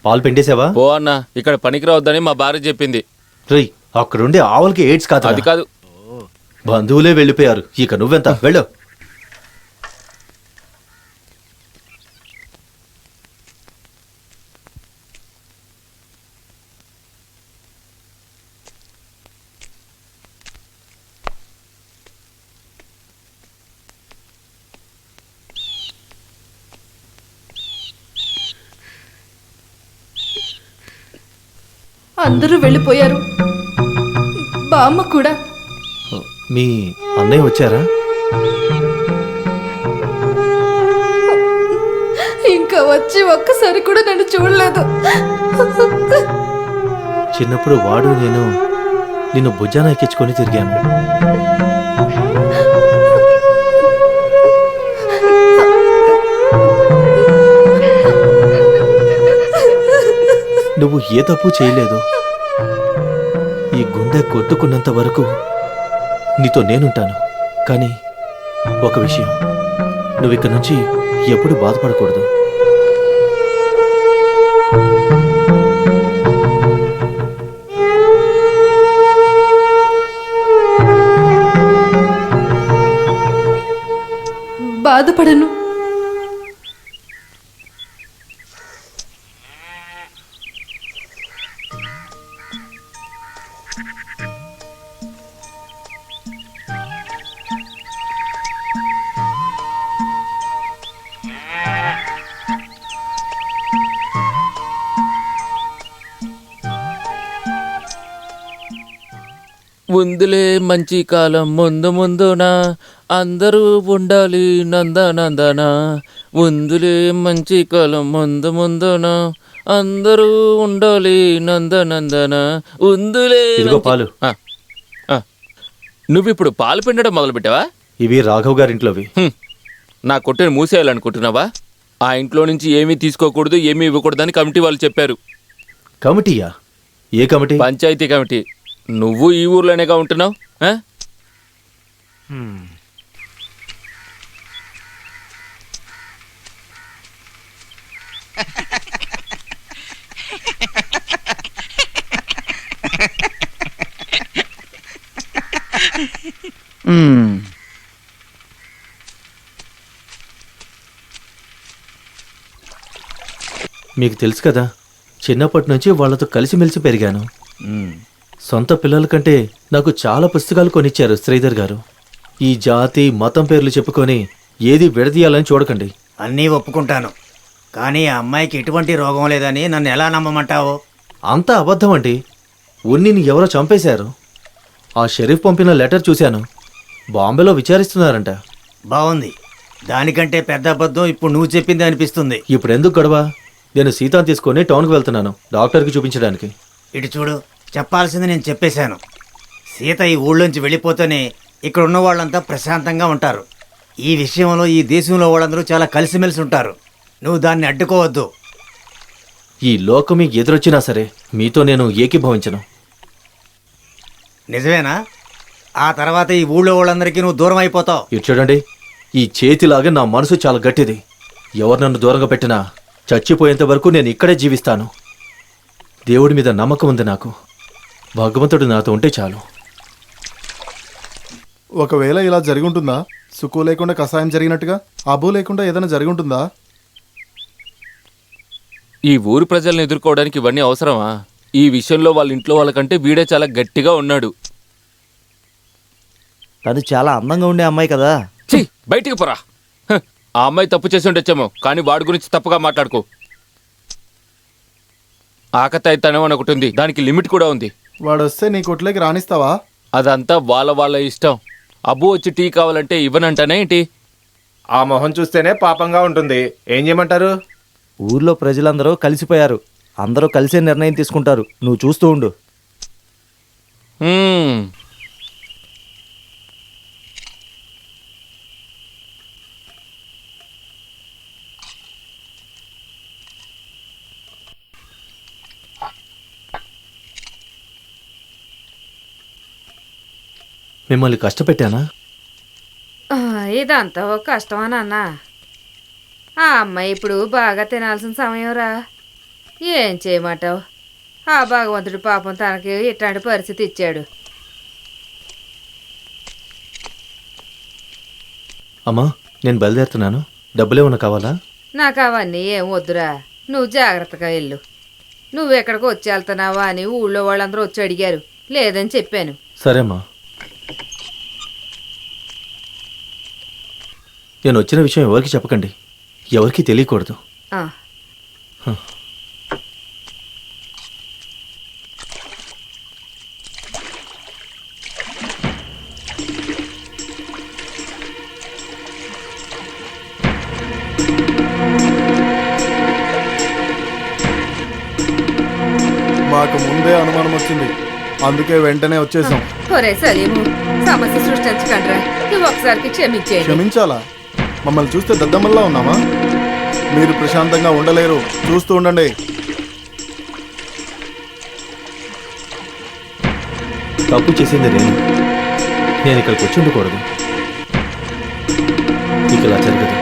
పాలు పిండేసావా? పో అన్న, ఇక్కడ పనికి రావద్దని మా భార్య చెప్పింది. రేయ్, అక్కడుండే ఆవులకి ఎయిడ్స్ కాదు. అది కాదు, బంధువులే వెళ్ళిపోయారు, ఇక నువ్వెంత? వెళ్ళు. అందరూ వెళ్ళిపోయారు, బామ్మ కూడా. మీ అన్నయ్య వచ్చారా? ఇంకా వచ్చి ఒక్కసారి కూడా నన్ను చూడలేదు. చిన్నప్పుడు వాడు నేను నిన్ను భుజాన ఎక్కించుకొని తిరిగాను. నువ్వు ఏ తప్పు చేయలేదు. ఈ గుండె కొట్టుకున్నంత వరకు నీతో నేనుంటాను. కానీ ఒక విషయం, నువ్వు ఇక్కడి నుంచి ఎప్పుడు బాధపడకూడదు. బాధపడను. ఉందిలే మంచి కాలం ముందు ముందున అందరూ ఉండాలి నందనందన. ఉందిలే మంచి కాలం ముందు ముందున అందరూ ఉండాలి నందనందన. ఉందిలే ఇదిగో పాలు. నువ్విప్పుడు పాలు పిండడం మొదలుపెట్టావా? ఇవి రాఘవ్ గారింట్లోవి. నా కొట్టుని మూసేయాలనుకుంటున్నావా? ఆ ఇంట్లో నుంచి ఏమీ తీసుకోకూడదు, ఏమీ ఇవ్వకూడదని కమిటీ వాళ్ళు చెప్పారు. కమిటీయా? ఏ కమిటీ? పంచాయతీ కమిటీ. నువ్వు ఈ ఊర్లోనేగా ఉంటున్నావు. మీకు తెలుసు కదా, చిన్నప్పటి నుంచి వాళ్ళతో కలిసిమెలిసి పెరిగాను. సొంత పిల్లల కంటే నాకు చాలా పుస్తకాలు కొనిచ్చారు శ్రీధర్ గారు. ఈ జాతి మతం పేర్లు చెప్పుకొని ఏది విడదీయాలని చూడకండి. అన్నీ ఒప్పుకుంటాను, కానీ ఆ అమ్మాయికి ఎటువంటి రోగం లేదని నన్ను ఎలా నమ్మమంటావు? అంతా అబద్ధం అండి. ఉన్నిని ఎవరో చంపేశారు. ఆ షరీఫ్ పంపిన లెటర్ చూశాను. బాంబేలో విచారిస్తున్నారంట. బాగుంది. దానికంటే పెద్ద అబద్ధం ఇప్పుడు నువ్వు చెప్పింది అనిపిస్తుంది. ఇప్పుడు ఎందుకు గొడవ? నేను సీతాను తీసుకొని టౌన్కి వెళ్తున్నాను, డాక్టర్కి చూపించడానికి. ఇటు చూడు, చెప్పాల్సింది నేను చెప్పేశాను. సీత ఈ ఊళ్ళోంచి వెళ్ళిపోతేనే ఇక్కడ ఉన్న వాళ్ళంతా ప్రశాంతంగా ఉంటారు. ఈ విషయంలో ఈ దేశంలో వాళ్ళందరూ చాలా కలిసిమెలిసి ఉంటారు. నువ్వు దాన్ని అడ్డుకోవద్దు. ఈ లోకం ఎదురొచ్చినా సరే మీతో నేను ఏకీభవించను. నిజమేనా? ఆ తర్వాత ఈ ఊళ్ళో వాళ్ళందరికీ నువ్వు దూరం అయిపోతావు. ఇటు చూడండి, ఈ చేతిలాగా నా మనసు చాలా గట్టిది. ఎవరు నన్ను దూరంగా పెట్టినా చచ్చిపోయేంత వరకు నేను ఇక్కడే జీవిస్తాను. దేవుడి మీద నమ్మకం ఉంది నాకు. భగవంతుడు నాతో ఉంటే చాలు. ఒకవేళ ఇలా జరిగి ఉంటుందా? సుక్కు లేకుండా కషాయం జరిగినట్టుగా అబూ లేకుండా ఏదైనా జరిగి ఉంటుందా? ఈ ఊరు ప్రజల్ని ఎదుర్కోవడానికి ఇవన్నీ అవసరమా? ఈ విషయంలో వాళ్ళ ఇంట్లో వాళ్ళకంటే వీడే చాలా గట్టిగా ఉన్నాడు. తను చాలా అందంగా ఉండే అమ్మాయి కదా. ఛీ, బయటికి పోరా. ఆ అమ్మాయి తప్పు చేసి ఉండొచ్చేమో, కానీ వాడి గురించి తప్పుగా మాట్లాడుకో. ఆకతాయితనం అని ఒకటి ఉంది, దానికి లిమిట్ కూడా ఉంది. వాడు వస్తే నీ కొట్లోకి రాణిస్తావా? అదంతా వాళ్ళ ఇష్టం. అబ్బు వచ్చి టీ కావాలంటే ఇవ్వనంటానే ఏంటి? ఆ మొహం చూస్తేనే పాపంగా ఉంటుంది. ఏం చేయమంటారు? ఊర్లో ప్రజలందరూ కలిసిపోయారు. అందరూ కలిసే నిర్ణయం తీసుకుంటారు. నువ్వు చూస్తూ ఉండు. మిమ్మల్ని కష్టపెట్టానా? ఇదంతా ఒక కష్టమా నాన్న? ఆ అమ్మాయి ఇప్పుడు బాగా తినాల్సిన సమయం రా. ఏం చేయమంటావు? ఆ భగవంతుడు పాపం తనకి ఇట్లాంటి పరిస్థితి ఇచ్చాడు. అమ్మా, నేను బయలుదేరుతున్నాను. డబ్బులేమన్నా కావాలా? నాకు అవన్నీ ఏం వద్దురా, నువ్వు జాగ్రత్తగా వెళ్ళు. నువ్వెక్కడికి వచ్చి వెళ్తున్నావా అని ఊళ్ళో వాళ్ళందరూ వచ్చి అడిగారు. లేదని చెప్పాను. సరేమ్మా. నేను వచ్చిన విషయం ఎవరికి చెప్పకండి, ఎవరికి తెలియకూడదు. మాకు ముందే అనుమానం వచ్చింది, అందుకే వెంటనే వచ్చేసాం. ఒరే సలీము, సమస్య సృష్టించకండిరా. నువ్వు ఒకసారికి క్షమించేయండి. క్షమించాలా? మమ్మల్ని చూస్తే దద్దమ్మల్లా ఉన్నామా? మీరు ప్రశాంతంగా ఉండలేరు, చూస్తూ ఉండండి. తప్పు చేసింది నేను ఇక్కడికి వచ్చి ఉండకూడదు. ఇక ఇలా జరగదు.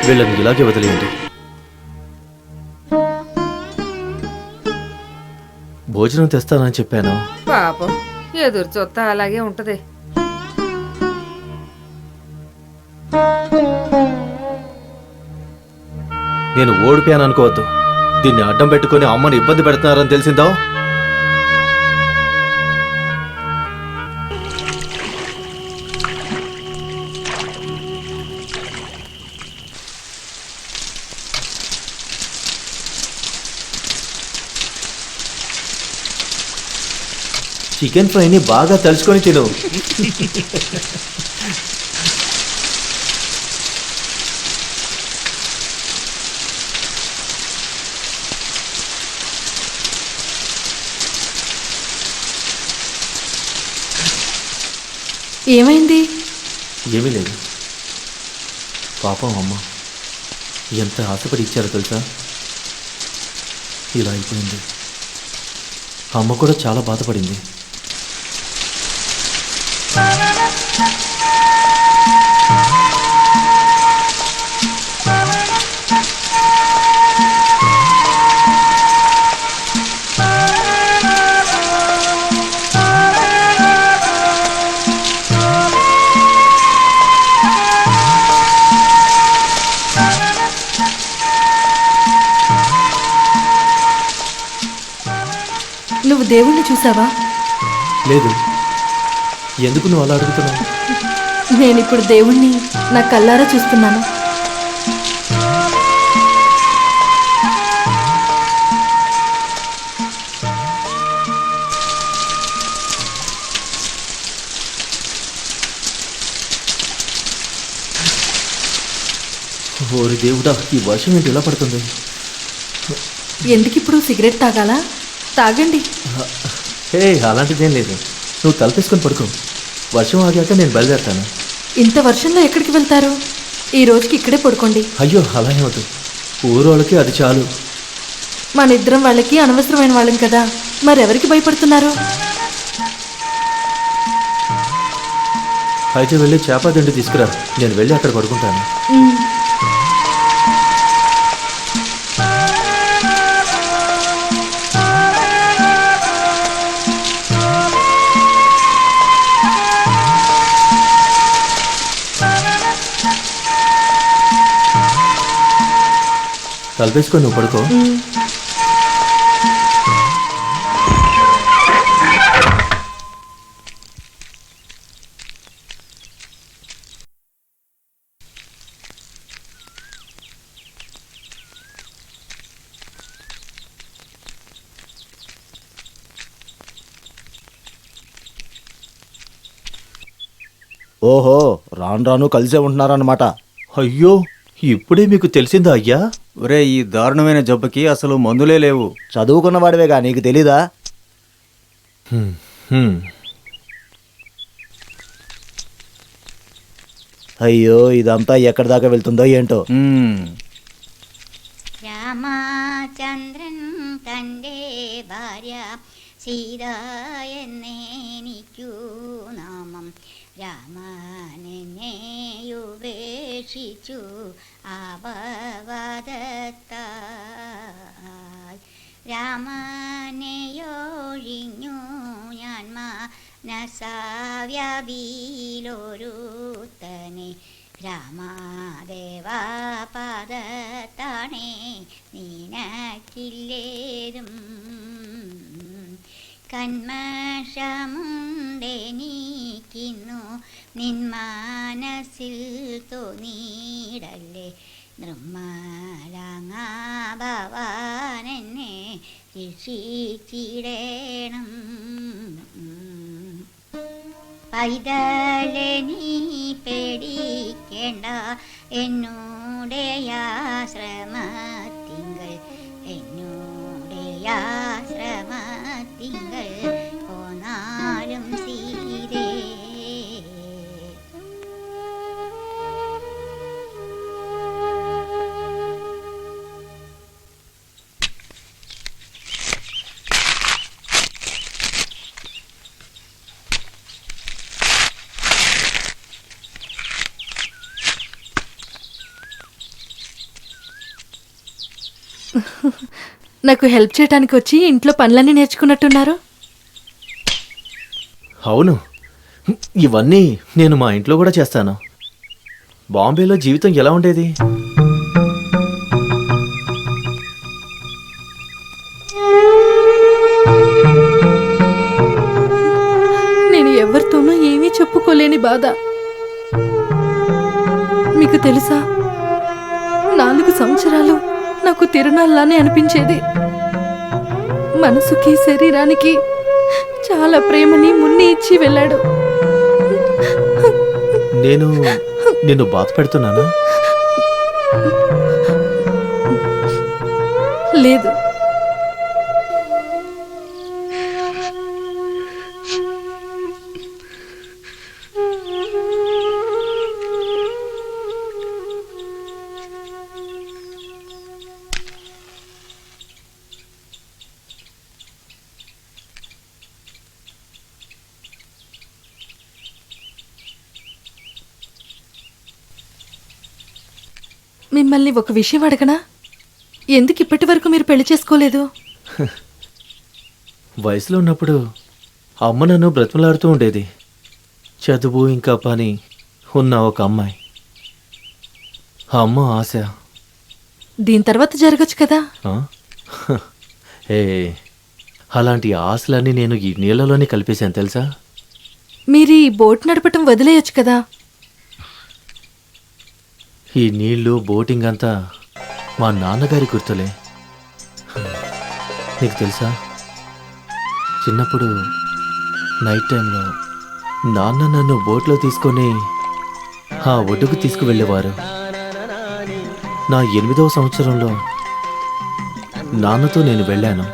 వీళ్ళని ఇలాగే వదిలేయండి. భోజనం తెస్తానని చెప్పాను. పాపం ఎదురు చూస్తా అలాగే ఉంటది. నేను ఓడిపోయాను అనుకోవద్దు. దీన్ని అడ్డం పెట్టుకుని అమ్మని ఇబ్బంది పెడుతున్నారని తెలిసిందా? చికెన్ ఫ్రైని బాగా తలుచుకొని తిను. ఏమైంది? ఏమీ లేదు. పాపం అమ్మ ఎంత ఆశపడి ఇచ్చారో తెలుసా? ఇలా అయిపోయింది. అమ్మ కూడా చాలా బాధపడింది. నువ్వు దేవుణ్ణి చూసావా? లేదు. ఎందుకు నువ్వు అలా అడుగుతున్నావు? నేనిప్పుడు దేవుణ్ణి నా కళ్ళారా చూస్తున్నాను. ఓరి దేవుడా, ఈ వర్షం ఏంటి ఇలా పడుతుంది? ఎందుకిప్పుడు సిగరెట్ తాగాలా? తాగండి. హే, అలాంటిదేం లేదు. నువ్వు తలపేసుకొని పడుకో. వర్షం ఆగాక నేను బయలుదేరుతాను. ఇంత వర్షంలో ఎక్కడికి వెళ్తారు? ఈ రోజుకి ఇక్కడే పడుకోండి. అయ్యో, అలానే వద్దు. ఊరోళ్ళకి అది చాలు. మన ఇద్దరం వాళ్ళకి అనవసరమైన వాళ్ళం కదా, మరెవరికి భయపడుతున్నారు? అయితే వెళ్ళి చేప దిండి తీసుకురా. నేను వెళ్ళి అక్కడ పడుకుంటాను. తలపేసుకొని నువ్వు పడుకో. ఓహో, రాను రాను కలిసే ఉంటున్నారన్నమాట. అయ్యో, ఇప్పుడే మీకు తెలిసిందా అయ్యా? ఒరే, ఈ దారుణమైన జబ్బుకి అసలు మందులే లేవు. చదువుకున్న వాడివేగా, నీకు తెలీదా? అయ్యో, ఇదంతా ఎక్కడి దాకా వెళ్తుందో ఏంటో. രാമചന്ദ്രൻ തൻ്റെ ഭാര്യ സീത എന്നേനിക്കു നാമം രാമനെന്നെയുപേക്ഷിച്ചു ആപവദത്താൽ രാമനെയൊഴിഞ്ഞു ഞാൻ മനസാവ്യാപിയിലൊരുത്തനെ രാമാദേവാ പാദത്താണേ നീനക്കില്ലേതും കന്മഷമുണ്ടെനിക്കുന്നു നിൻ മനസ്സിൽ തോന്നിയിടല്ലേ നിർമ്മലാങ്ങാ ഭവാനെന്നെ രക്ഷിച്ചിടേണം പൈതലെ നീ പേടിക്കേണ്ട എന്നോടെ ആശ്രമത്തിങ്കൾ പോന്നാലും സീരേ నాకు హెల్ప్ చేయడానికి వచ్చి ఇంట్లో పనులన్నీ నేర్చుకున్నట్టున్నారు. అవును, ఇవన్నీ నేను మా ఇంట్లో కూడా చేస్తాను. బాంబేలో జీవితం ఎలా ఉండేది? నేను ఎవరితోనూ ఏమీ చెప్పుకోలేని బాధ. మీకు తెలుసా, 4 సంవత్సరాలు నాకు తిరునాళ్ళలానే అనిపించేది. మనసుకి శరీరానికి చాలా ప్రేమని మున్ని ఇచ్చి వెళ్ళాడు. నేను నిన్ను బాధ పెడుతున్నానా? లేదు, మిమ్మల్ని ఒక విషయం అడగనా? ఎందుకు ఇప్పటి వరకు మీరు పెళ్లి చేసుకోలేదు? వయసులో ఉన్నప్పుడు అమ్మ నన్ను బ్రతిమలాడుతూ ఉండేది. చదువు ఇంకా పని ఉన్న ఒక అమ్మాయి, ఆ అమ్మ ఆశ. దీని తర్వాత జరగచ్చు కదా. ఆ? ఏ అలాంటి ఆశలన్నీ నేను ఈ నీళ్ళలోనే కలిపేశాను తెలుసా? మీరు ఈ బోట్ నడపటం వదిలేయచ్చు కదా. ఈ నీళ్లు బోటింగ్ అంతా మా నాన్నగారి గుర్తులే. నీకు తెలుసా, చిన్నప్పుడు నైట్ టైంలో నాన్న నన్ను బోట్లో తీసుకొని ఆ ఒడ్డుకు తీసుకువెళ్ళేవారు. నా 8వ సంవత్సరంలో నాన్నతో నేను వెళ్ళాను.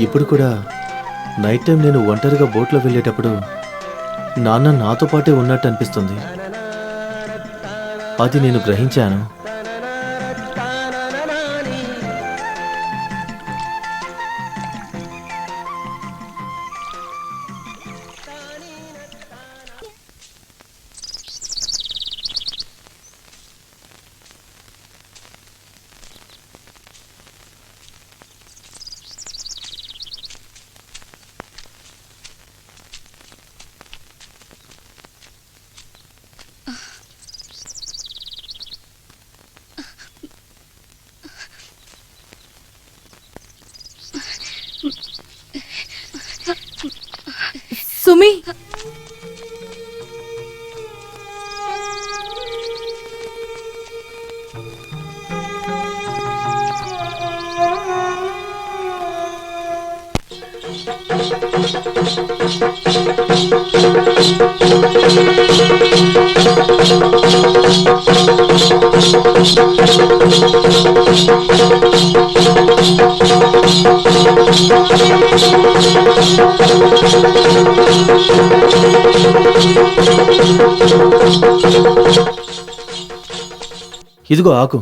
ఇప్పుడు కూడా నైట్ టైం నేను ఒంటరిగా బోట్లో వెళ్ళేటప్పుడు నాన్న నాతో పాటే ఉన్నట్టు అనిపిస్తుంది. అది నేను గ్రహించాను. సుమి, ఇదిగో ఆకు.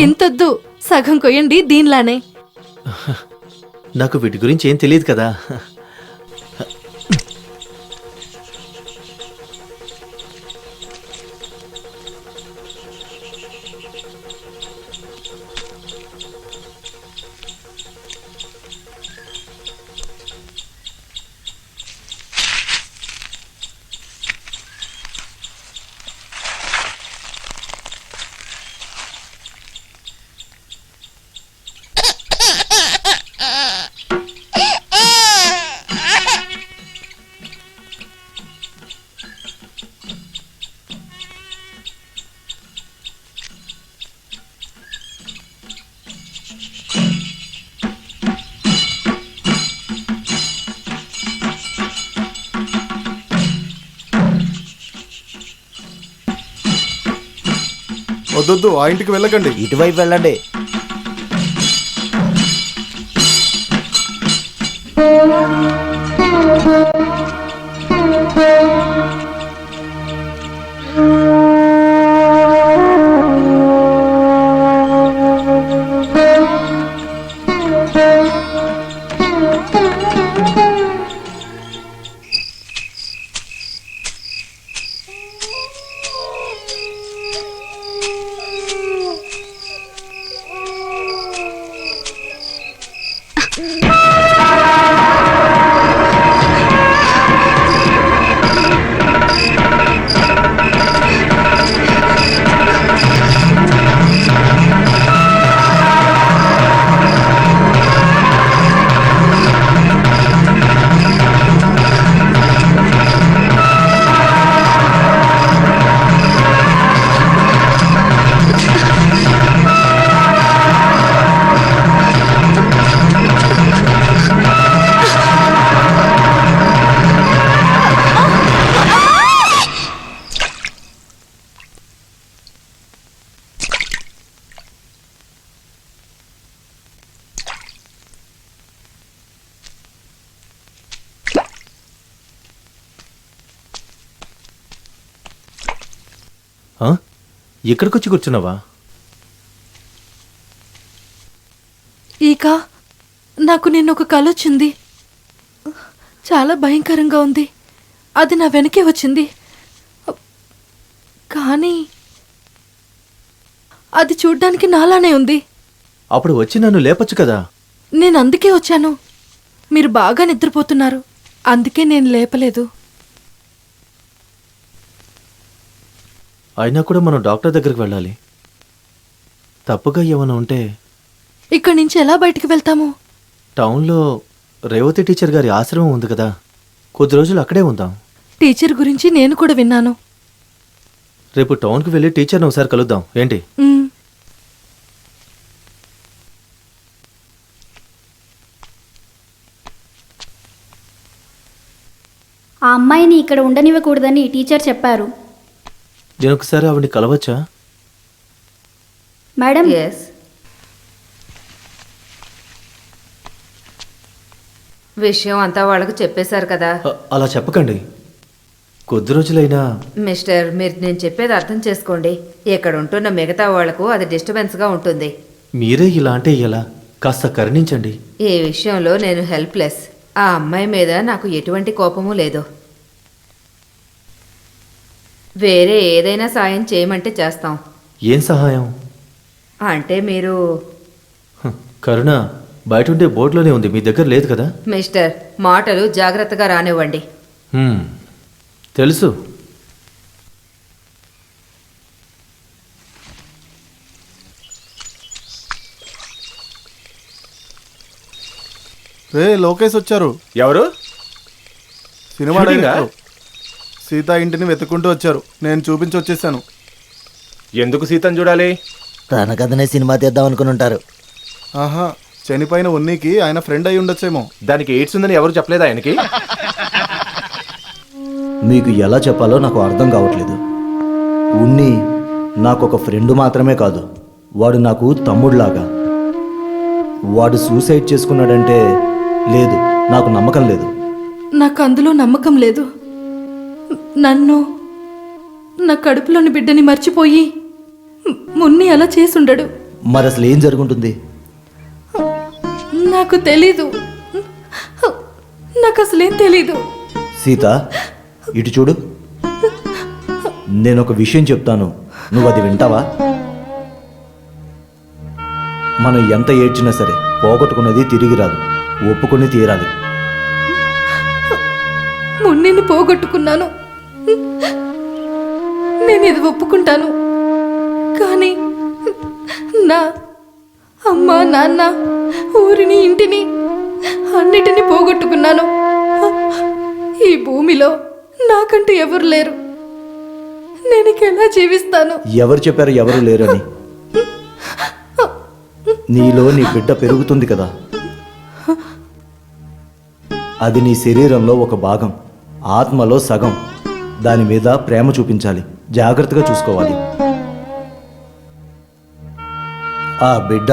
ఇంతొద్దు, సగం కొయ్యండి దీనిలానే. నాకు వీటి గురించి ఏం తెలియదు కదా. వద్దొద్దు, ఆ ఇంటికి వెళ్ళకండి. ఇటువైపు వెళ్ళండి. ఇక్కడికొచ్చి కూర్చున్నావా? ఇక నాకు నిన్న ఒక కల వచ్చింది. చాలా భయంకరంగా ఉంది. అది నా వెనకే వచ్చింది. కానీ అది చూడ్డానికి నాలానే ఉంది. అప్పుడు వచ్చి నన్ను లేపొచ్చు కదా. నేను అందుకే వచ్చాను. మీరు బాగా నిద్రపోతున్నారు, అందుకే నేను లేపలేదు. అయినా కూడా మనం డాక్టర్ దగ్గరికి వెళ్ళాలి. తప్పుగా ఏమైనా ఉంటే ఇక్కడి నుంచి ఎలా బయటికి వెళ్తాము? టౌన్లో రేవతి టీచర్ గారి ఆశ్రమం ఉంది కదా, కొద్ది రోజులు అక్కడే ఉందాం. టీచర్ గురించి నేను కూడా విన్నాను. రేపు టౌన్కి వెళ్ళి టీచర్ని ఒకసారి కలుద్దాం ఏంటి? మ్, ఆ అమ్మాయిని ఇక్కడ ఉండనివ్వకూడదని టీచర్ చెప్పారు. నేను ఒకసారి ఆవిడని కలవచ్చా? Madam, yes. విషయం అంతా వాళ్ళకు చెప్పేశారు కదా. అలా చెప్పకండి. కొద్ది రోజులైనా మిస్టర్, మీరు నేను చెప్పేది అర్థం చేసుకోండి. ఇక్కడ ఉంటున్న మిగతా వాళ్లకు అది డిస్టర్బెన్స్గా ఉంటుంది. మీరే ఇలా అంటే ఎలా? కాస్త కరుణించండి. ఈ విషయంలో నేను హెల్ప్లెస్. ఆ అమ్మాయి మీద నాకు ఎటువంటి కోపము లేదు. వేరే ఏదైనా సాయం చేయమంటే చేస్తాం. ఏం సహాయం? అంటే మీరు కరుణ బయట ఉండే బోర్డులోనే ఉంది, మీ దగ్గర లేదు కదా? మిస్టర్, మాటలు జాగ్రత్తగా రానివ్వండి. తెలుసు. రే లోకేష్ వచ్చారు. ఎవరు? సినిమా షూటింగా? డైరెక్టర్. సీత ఇంటిని వెతుక్కుంటూ వచ్చారు. నేను చూపించి వచ్చేసాను. ఎందుకు సీతను చూడాలి? తన కథనే సినిమా తీద్దాం అనుకుని ఉంటారు. ఆహా, చనిపోయిన ఉన్నీకి ఆయన ఫ్రెండ్ అయి ఉండొచ్చేమో. దానికి ఎయిడ్స్ ఉందని ఎవరు చెప్పలేదా ఆయనకి? మీకు ఎలా చెప్పాలో నాకు అర్థం కావట్లేదు. ఉన్ని నాకు ఒక ఫ్రెండ్ మాత్రమే కాదు, వాడు నాకు తమ్ముడులాగా. వాడు సూసైడ్ చేసుకున్నాడంటే లేదు, నాకు నమ్మకం లేదు. నాకు అందులో నమ్మకం లేదు. నన్ను, నా కడుపులోని బిడ్డని మర్చిపోయి మున్ని అలా చేసుండడు. మరి అసలు ఏం జరుగుంటుంది? నాకు తెలీదు. నాకు అసలేం తెలీదు. సీత, ఇటు చూడు. నేను ఒక విషయం చెప్తాను, నువ్వు అది వింటావా? మనం ఎంత ఏడ్చినా సరే పోగొట్టుకున్నది తిరిగి రాదు, ఒప్పుకొని తీరాలి. మున్నిని పోగొట్టుకున్నాను, నేను ఇది ఒప్పుకుంటాను. కానీ నా అమ్మ, నాన్న, ఊరిని, ఇంటిని అన్నిటినీ పోగొట్టుకున్నాను. ఈ భూమిలో నాకంటూ ఎవరు లేరు. నేను ఇక ఎలా జీవిస్తాను? ఎవరు చెప్పారు ఎవరు లేరని? నీలో నీ బిడ్డ పెరుగుతుంది కదా, అది నీ శరీరంలో ఒక భాగం, ఆత్మలో సగం. దాని మీద ప్రేమ చూపించాలి, జాగ్రత్తగా చూసుకోవాలి. ఆ బిడ్డ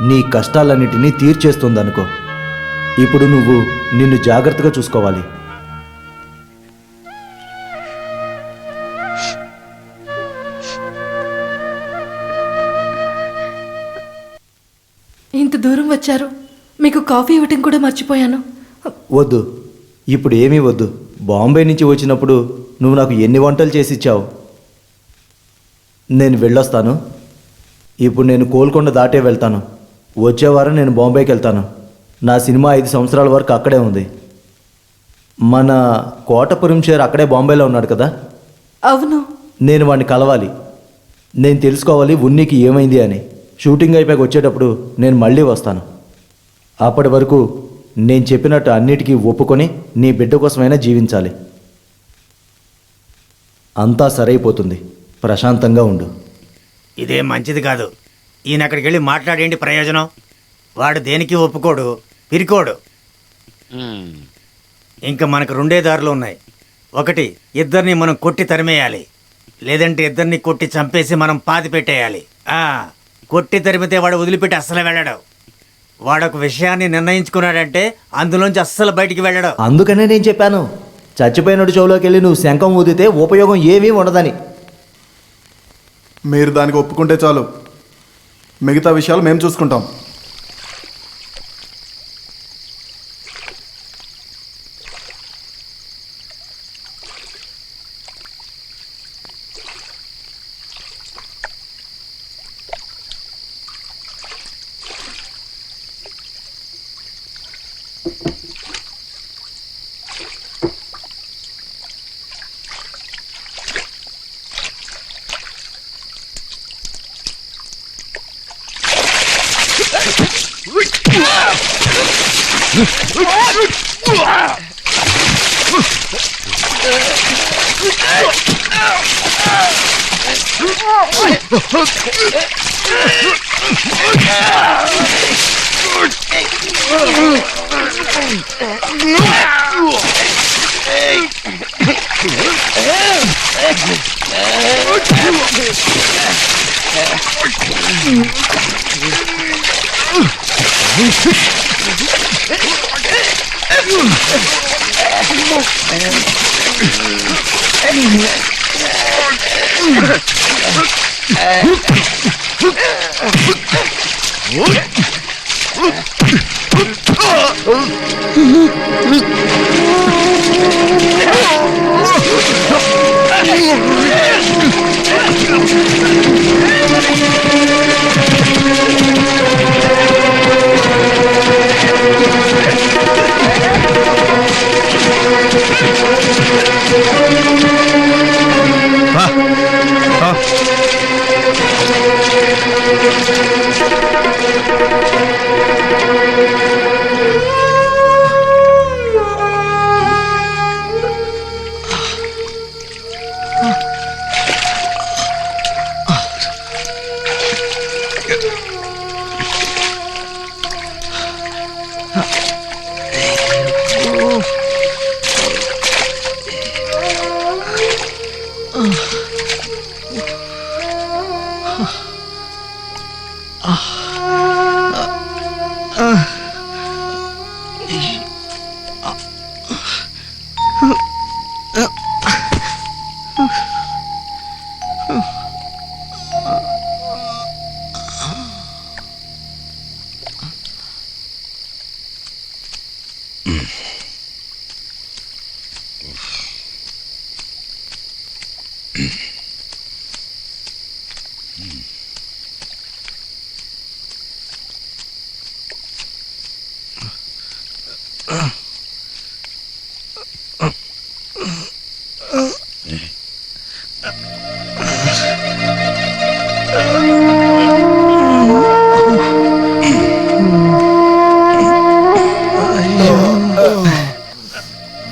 నీ కష్టాలన్నిటినీ తీర్చేస్తుందనుకో. ఇప్పుడు నువ్వు నిన్ను జాగ్రత్తగా చూసుకోవాలి. ఇంత దూరం వచ్చారు, మీకు కాఫీ ఇవ్వటం కూడా మర్చిపోయాను. వద్దు, ఇప్పుడు ఏమీ వద్దు. బాంబే నుంచి వచ్చినప్పుడు నువ్వు నాకు ఎన్ని వంటలు చేసి ఇచ్చావు. నేను వెళ్ళొస్తాను. ఇప్పుడు నేను కోల్కొండ దాటే వెళ్తాను. వచ్చే వారం నేను బాంబేకి వెళ్తాను. నా సినిమా 5 సంవత్సరాల వరకు అక్కడే ఉంది. మన కోటపురం షేర్ అక్కడే బాంబేలో ఉన్నాడు కదా. అవును. నేను వాడిని కలవాలి. నేను తెలుసుకోవాలి ఉన్నీకి ఏమైంది అని. షూటింగ్ అయిపోయాక వచ్చేటప్పుడు నేను మళ్ళీ వస్తాను. అప్పటి వరకు నేను చెప్పినట్టు అన్నిటికీ ఒప్పుకొని నీ బిడ్డ కోసమైనా జీవించాలి. అంతా సరైపోతుంది. ప్రశాంతంగా ఉండు. ఇదేం మంచిది కాదు. ఈయన అక్కడికి వెళ్ళి మాట్లాడేంటి ప్రయోజనం? వాడు దేనికి ఒప్పుకోడు, పిరికోడు. ఇంకా మనకు 2 దారులు ఉన్నాయి. ఒకటి, ఇద్దరిని మనం కొట్టి తరిమేయాలి. లేదంటే ఇద్దరిని కొట్టి చంపేసి మనం పాతి పెట్టేయాలి. కొట్టి తరిమితే వాడు వదిలిపెట్టి అస్సలు వెళ్ళడు. వాడొక విషయాన్ని నిర్ణయించుకున్నాడంటే అందులోంచి అస్సలు బయటికి వెళ్ళడు. అందుకనే నేను చెప్పాను, చచ్చిపోయినడు చెవులోకి వెళ్ళి నువ్వు శంఖం ఊదితే ఉపయోగం ఏమీ ఉండదని. మీరు దానికి ఒప్పుకుంటే చాలు, మిగతా విషయాలు మేము చూసుకుంటాం.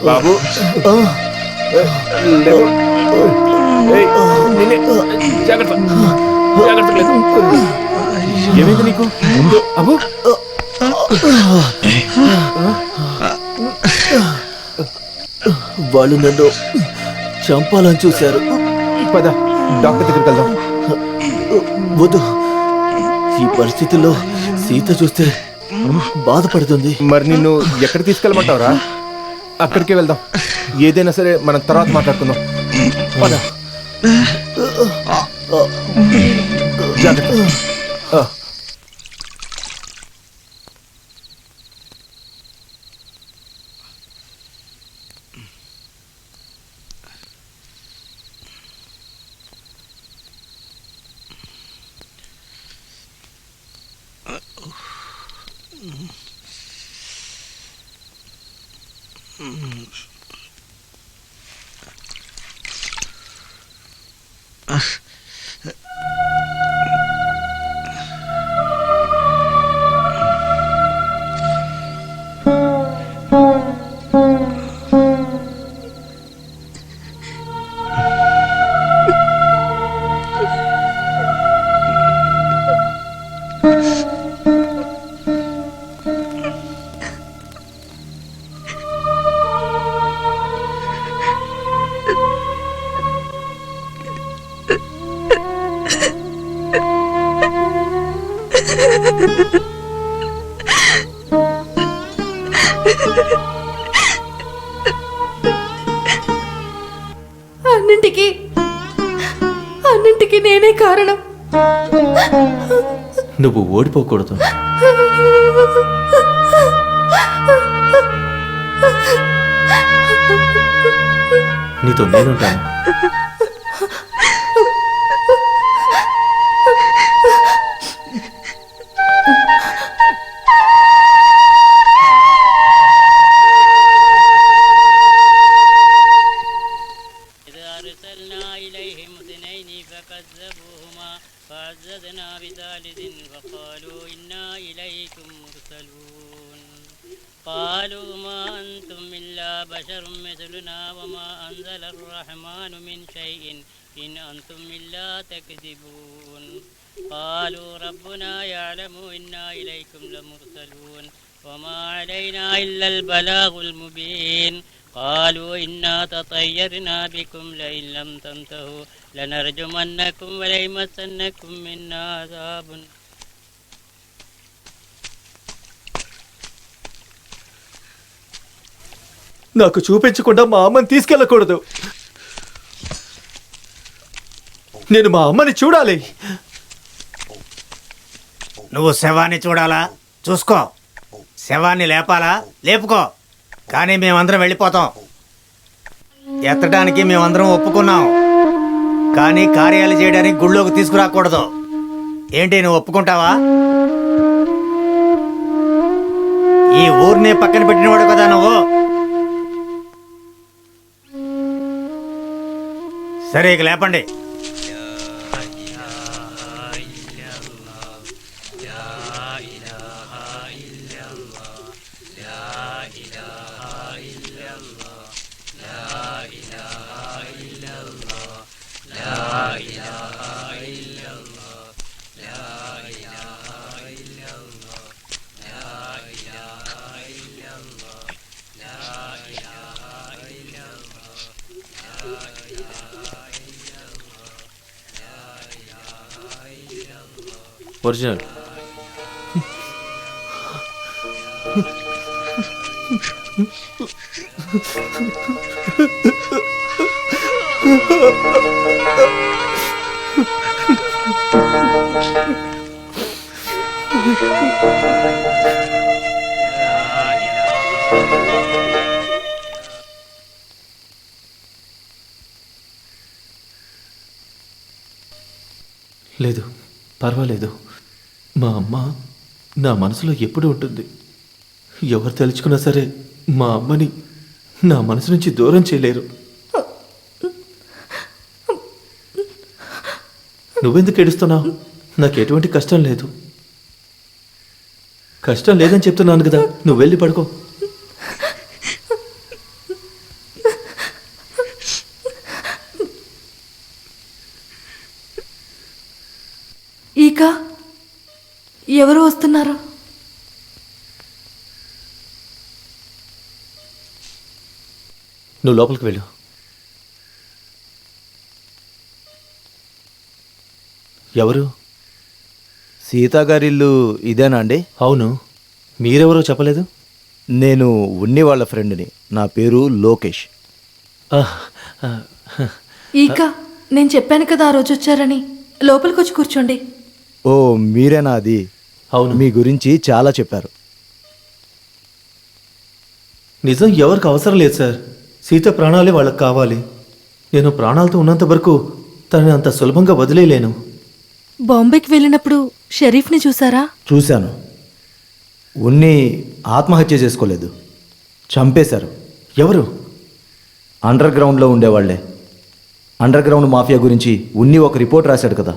బాబు లేవు. ఏయ్, నిన్నే. జాగ్రత్త జాగ్రత్త లేదు. ఏమైంది నీకు? అబ్బు వాళ్ళు నన్ను చంపాలని చూశారు. పద డాక్టర్ దగ్గరికి వెళ్దాం. వద్దు, ఈ పరిస్థితుల్లో సీత చూస్తే బాధపడుతుంది. మరి నిన్ను ఎక్కడ తీసుకెళ్ళమంటావురా? అక్కడికే వెళ్దాం. ఏదైనా సరే మనం తర్వాత మాట్లాడుకుందాం. పద. జాగ్రత్త. అన్నింటికి నేనే కారణం. నువ్వు ఓడిపోకూడదు. నీతో నేనుంటాను. قالوا ما أنتم إلا بشر مثلنا وما أنزل الرحمن من شيء إن أنتم إلا تكذبون قالوا ربنا يعلم إنا إليكم لمرسلون وما علينا إلا البلاغ المبين قالوا إنا تطيرنا بكم لئن لم تنتهوا لنرجمنكم وليمسنكم منا عذاب. నాకు చూపించకుండా మా అమ్మని తీసుకెళ్ళకూడదు. నేను మా అమ్మని చూడాలి. నువ్వు శవాన్ని చూడాలా? చూసుకో. శవాన్ని లేపాలా? లేపుకో. కానీ మేమందరం వెళ్ళిపోతాం. ఎత్తడానికి మేమందరం ఒప్పుకున్నాం, కానీ కార్యాలు చేయడానికి గుళ్ళోకి తీసుకురాకూడదు. ఏంటి, నువ్వు ఒప్పుకుంటావా? ఈ ఊరినే పక్కన పెట్టినవాడు కదా నువ్వు. సరే, ఇక లేపండి. ఒరిజినల్. లేదు, పర్వాలేదు. మా అమ్మ నా మనసులో ఎప్పుడు ఉంటుంది. ఎవరు తెలుసుకున్నా సరే మా అమ్మని నా మనసు నుంచి దూరం చేయలేరు. నువ్వెందుకు ఏడుస్తున్నావు? నాకు ఎటువంటి కష్టం లేదు. కష్టం లేదని చెప్తున్నాను కదా, నువ్వు వెళ్ళి పడుకో. ఈక, ఎవరు వస్తున్నారు? నువ్వు లోపలికి వెళ్ళు. ఎవరు? సీతా గారిల్లు ఇదేనా అండి? అవును. మీరెవరో చెప్పలేదు. నేను ఉన్ని వాళ్ళ ఫ్రెండ్ని. నా పేరు లోకేష్. ఈక, నేను చెప్పాను కదా ఆ రోజు వచ్చారని. లోపలికి వచ్చి కూర్చోండి. ఓ, మీరేనా అది? అవును. మీ గురించి చాలా చెప్పారు. నిజం ఎవరికి అవసరం లేదు సార్. సీత ప్రాణాలే వాళ్ళకి కావాలి. నేను ప్రాణాలతో ఉన్నంత వరకు తనని అంత సులభంగా వదిలేయలేను. బాంబేకి వెళ్ళినప్పుడు షరీఫ్ని చూసారా? చూశాను. ఉన్ని ఆత్మహత్య చేసుకోలేదు, చంపేశారు. ఎవరు? అండర్ గ్రౌండ్లో ఉండేవాళ్లే. అండర్ గ్రౌండ్ మాఫియా గురించి ఉన్ని ఒక రిపోర్ట్ రాశాడు కదా,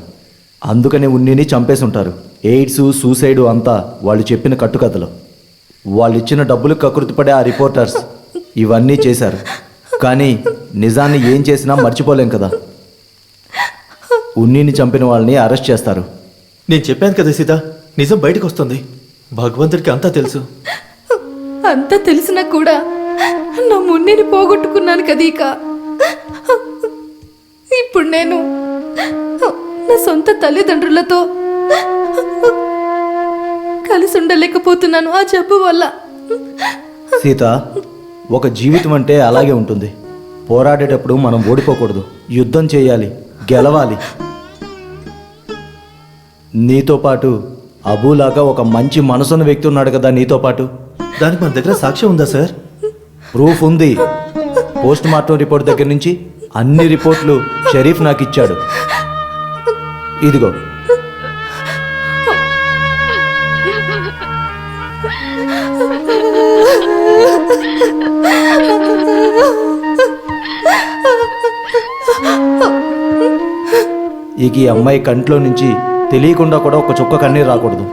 అందుకనే ఉన్నిని చంపేసి ఉంటారు. ఎయిడ్స్, సూసైడు అంతా వాళ్ళు చెప్పిన కట్టుకథలు. వాళ్ళు ఇచ్చిన డబ్బులు కకృతిపడే ఆ రిపోర్టర్స్ ఇవన్నీ చేశారు. కానీ నిజాన్ని ఏం చేసినా మర్చిపోలేం కదా. ఉన్నిని చంపిన వాళ్ళని అరెస్ట్ చేస్తారు. నేను చెప్పాను కదా సీత, నిజం బయటకు వస్తుంది. భగవంతుడికి అంతా తెలుసు. అంతా తెలిసినా కూడా నా మున్నిని పోగొట్టుకున్నాను కదీక. ఇప్పుడు నేను నా సొంత తల్లిదండ్రులతో కలిసి ఉండలేకపోతున్నాను ఆ జబ్బు వల్ల. సీత, ఒక జీవితం అంటే అలాగే ఉంటుంది. పోరాడేటప్పుడు మనం ఓడిపోకూడదు, యుద్ధం చేయాలి, గెలవాలి. నీతో పాటు అబూలాగా ఒక మంచి మనసున్న వ్యక్తి ఉన్నాడు కదా నీతో పాటు. దానికి మన దగ్గర సాక్ష్యం ఉందా సార్? ప్రూఫ్ ఉంది. పోస్ట్ మార్టం రిపోర్ట్ దగ్గర నుంచి అన్ని రిపోర్ట్లు షరీఫ్ నాకు ఇచ్చాడు. ఇదిగో. ఇక ఈ అమ్మాయి కంట్లో నుంచి తెలియకుండా కూడా ఒక చుక్క కన్నీరు రాకూడదు.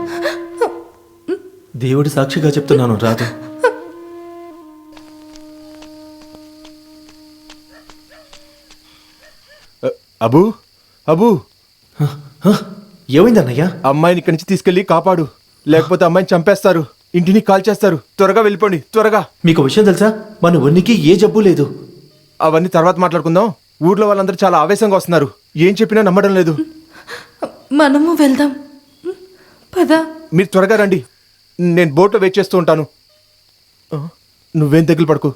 దేవుడి సాక్షిగా చెప్తున్నాను, రాదు. అబూ అబూ ఏమైంది అన్నయ్య? అమ్మాయిని ఇక్కడి నుంచి తీసుకెళ్ళి కాపాడు, లేకపోతే అమ్మాయిని చంపేస్తారు, ఇంటిని కాల్ చేస్తారు. త్వరగా వెళ్ళిపోండి, త్వరగా. మీకు విషయం తెలుసా? మన ఉనికి ఏ జబ్బు లేదు. అవన్నీ తర్వాత మాట్లాడుకుందాం. ఊర్లో వాళ్ళందరూ చాలా ఆవేశంగా వస్తున్నారు. ఏం చెప్పినా నమ్మడం లేదు. మనము వెళ్దాం పద. మీరు త్వరగా రండి, నేను బోట్లో వెయిట్ చేస్తూ ఉంటాను. నువ్వేం తగిలి పడుకో,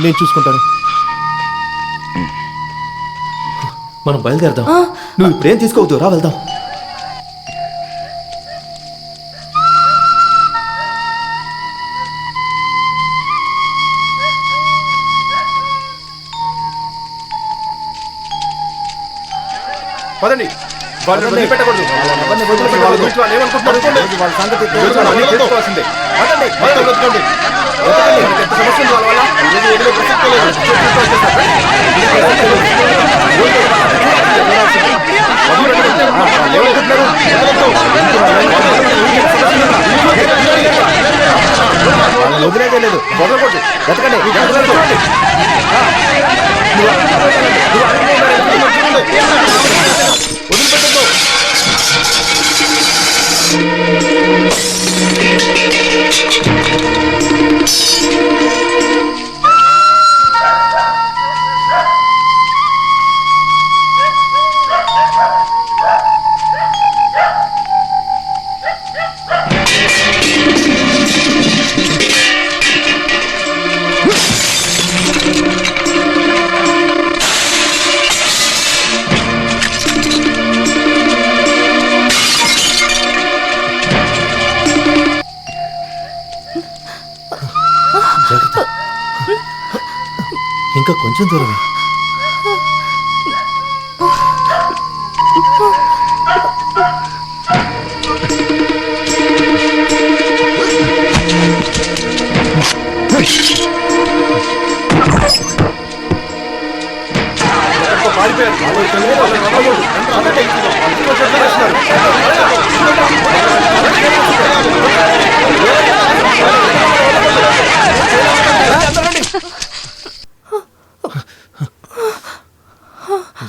నేను చూసుకుంటాను. మనం బయలుదేరదాం. నువ్వు ఇప్పుడేం తీసుకోవద్దు, రా వెళ్దాం. పదండి. వాళ్ళని వదిలిపెట్టకూడదు. వాళ్ళ గురించి వాళ్ళు ఏమనుకుంటున్నారు? వాళ్ళ సంగతి అన్నీ తెలుసుకోవాల్సిందే. పదండి, మొత్తం వెతుకోండి. వెతకండి. మనకి ఎంత సమస్య ఉంది వాళ్ళ వల్ల. ఈరోజు ఏదో ప్రసక్తే లేదు. ఏమనుకుంటున్నారు? వాళ్ళని వదిలేదే లేదు. వదలకూడదు. వెతకండి. వదిలిపెట్టద్దు. ఇంకా కొంచెం దూరమే.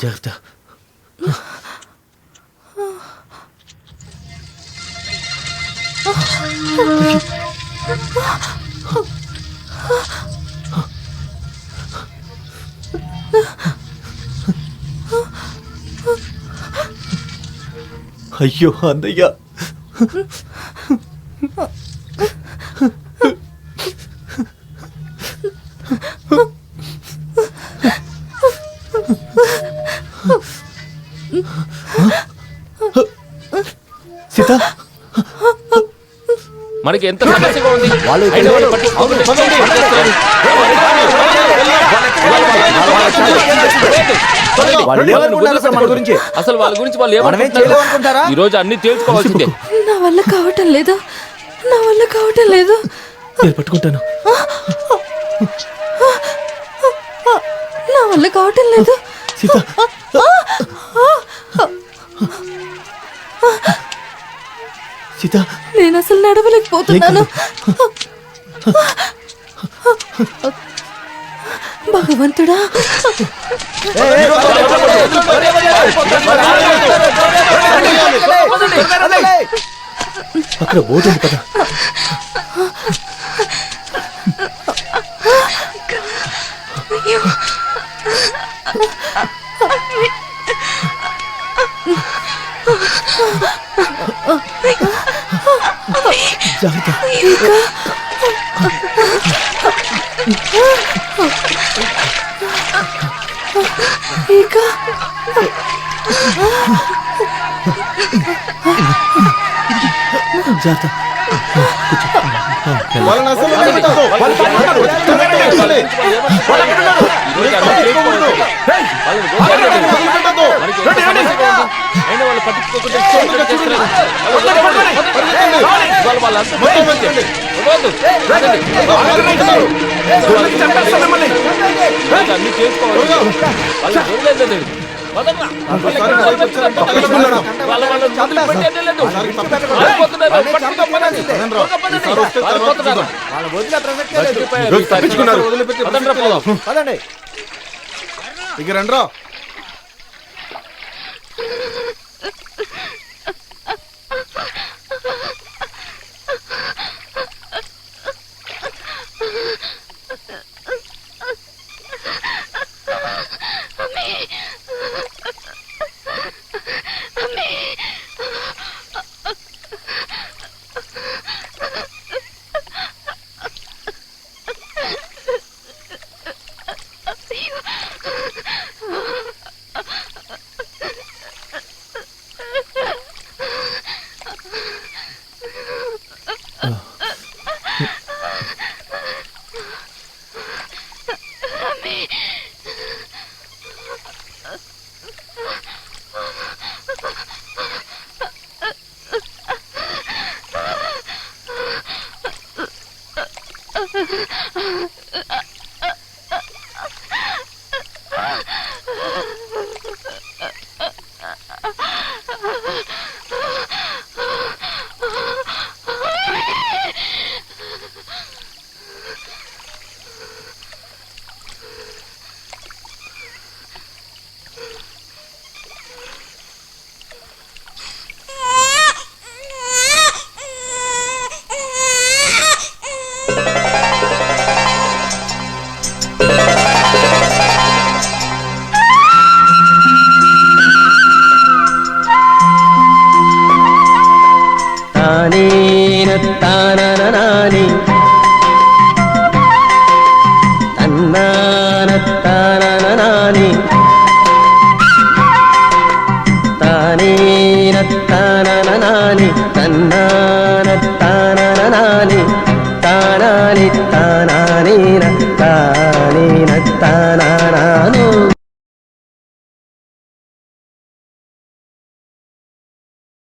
జాగ్రత్త. అయ్యో అన్నయ్య, సీత మనకి ఎంత సమస్యగా ఉంది. అసలు వాళ్ళ గురించి వాళ్ళు ఏమనుకుంటారా? ఈ రోజు అన్ని తేల్చుకోవాల్సిందే. నా వల్ల కావటం లేదు, నా వల్ల కావటం లేదు. నేను పట్టుకుంటాను. నా వల్ల కావటం లేదు. సీత, సీత, నేను అసలు నడవలేకపోతున్నాను. భగవంతుడా, అక్కడ బోట్ ఉంది కదా. జాగ్రత్త. ఇక జాగ్రత్త. వాళ్ళని అసలు వదిలిపెట్టొద్దు. వాళ్ళు పారిపోతారు. తొందరగా వెళ్ళాలి. వదిలిపెట్టొద్దు. వాళ్ళు పట్టించుకోకుండా అన్ని చేసుకోవాలి. ఇక రండ్రా. తానాని తానాని తానేన తానా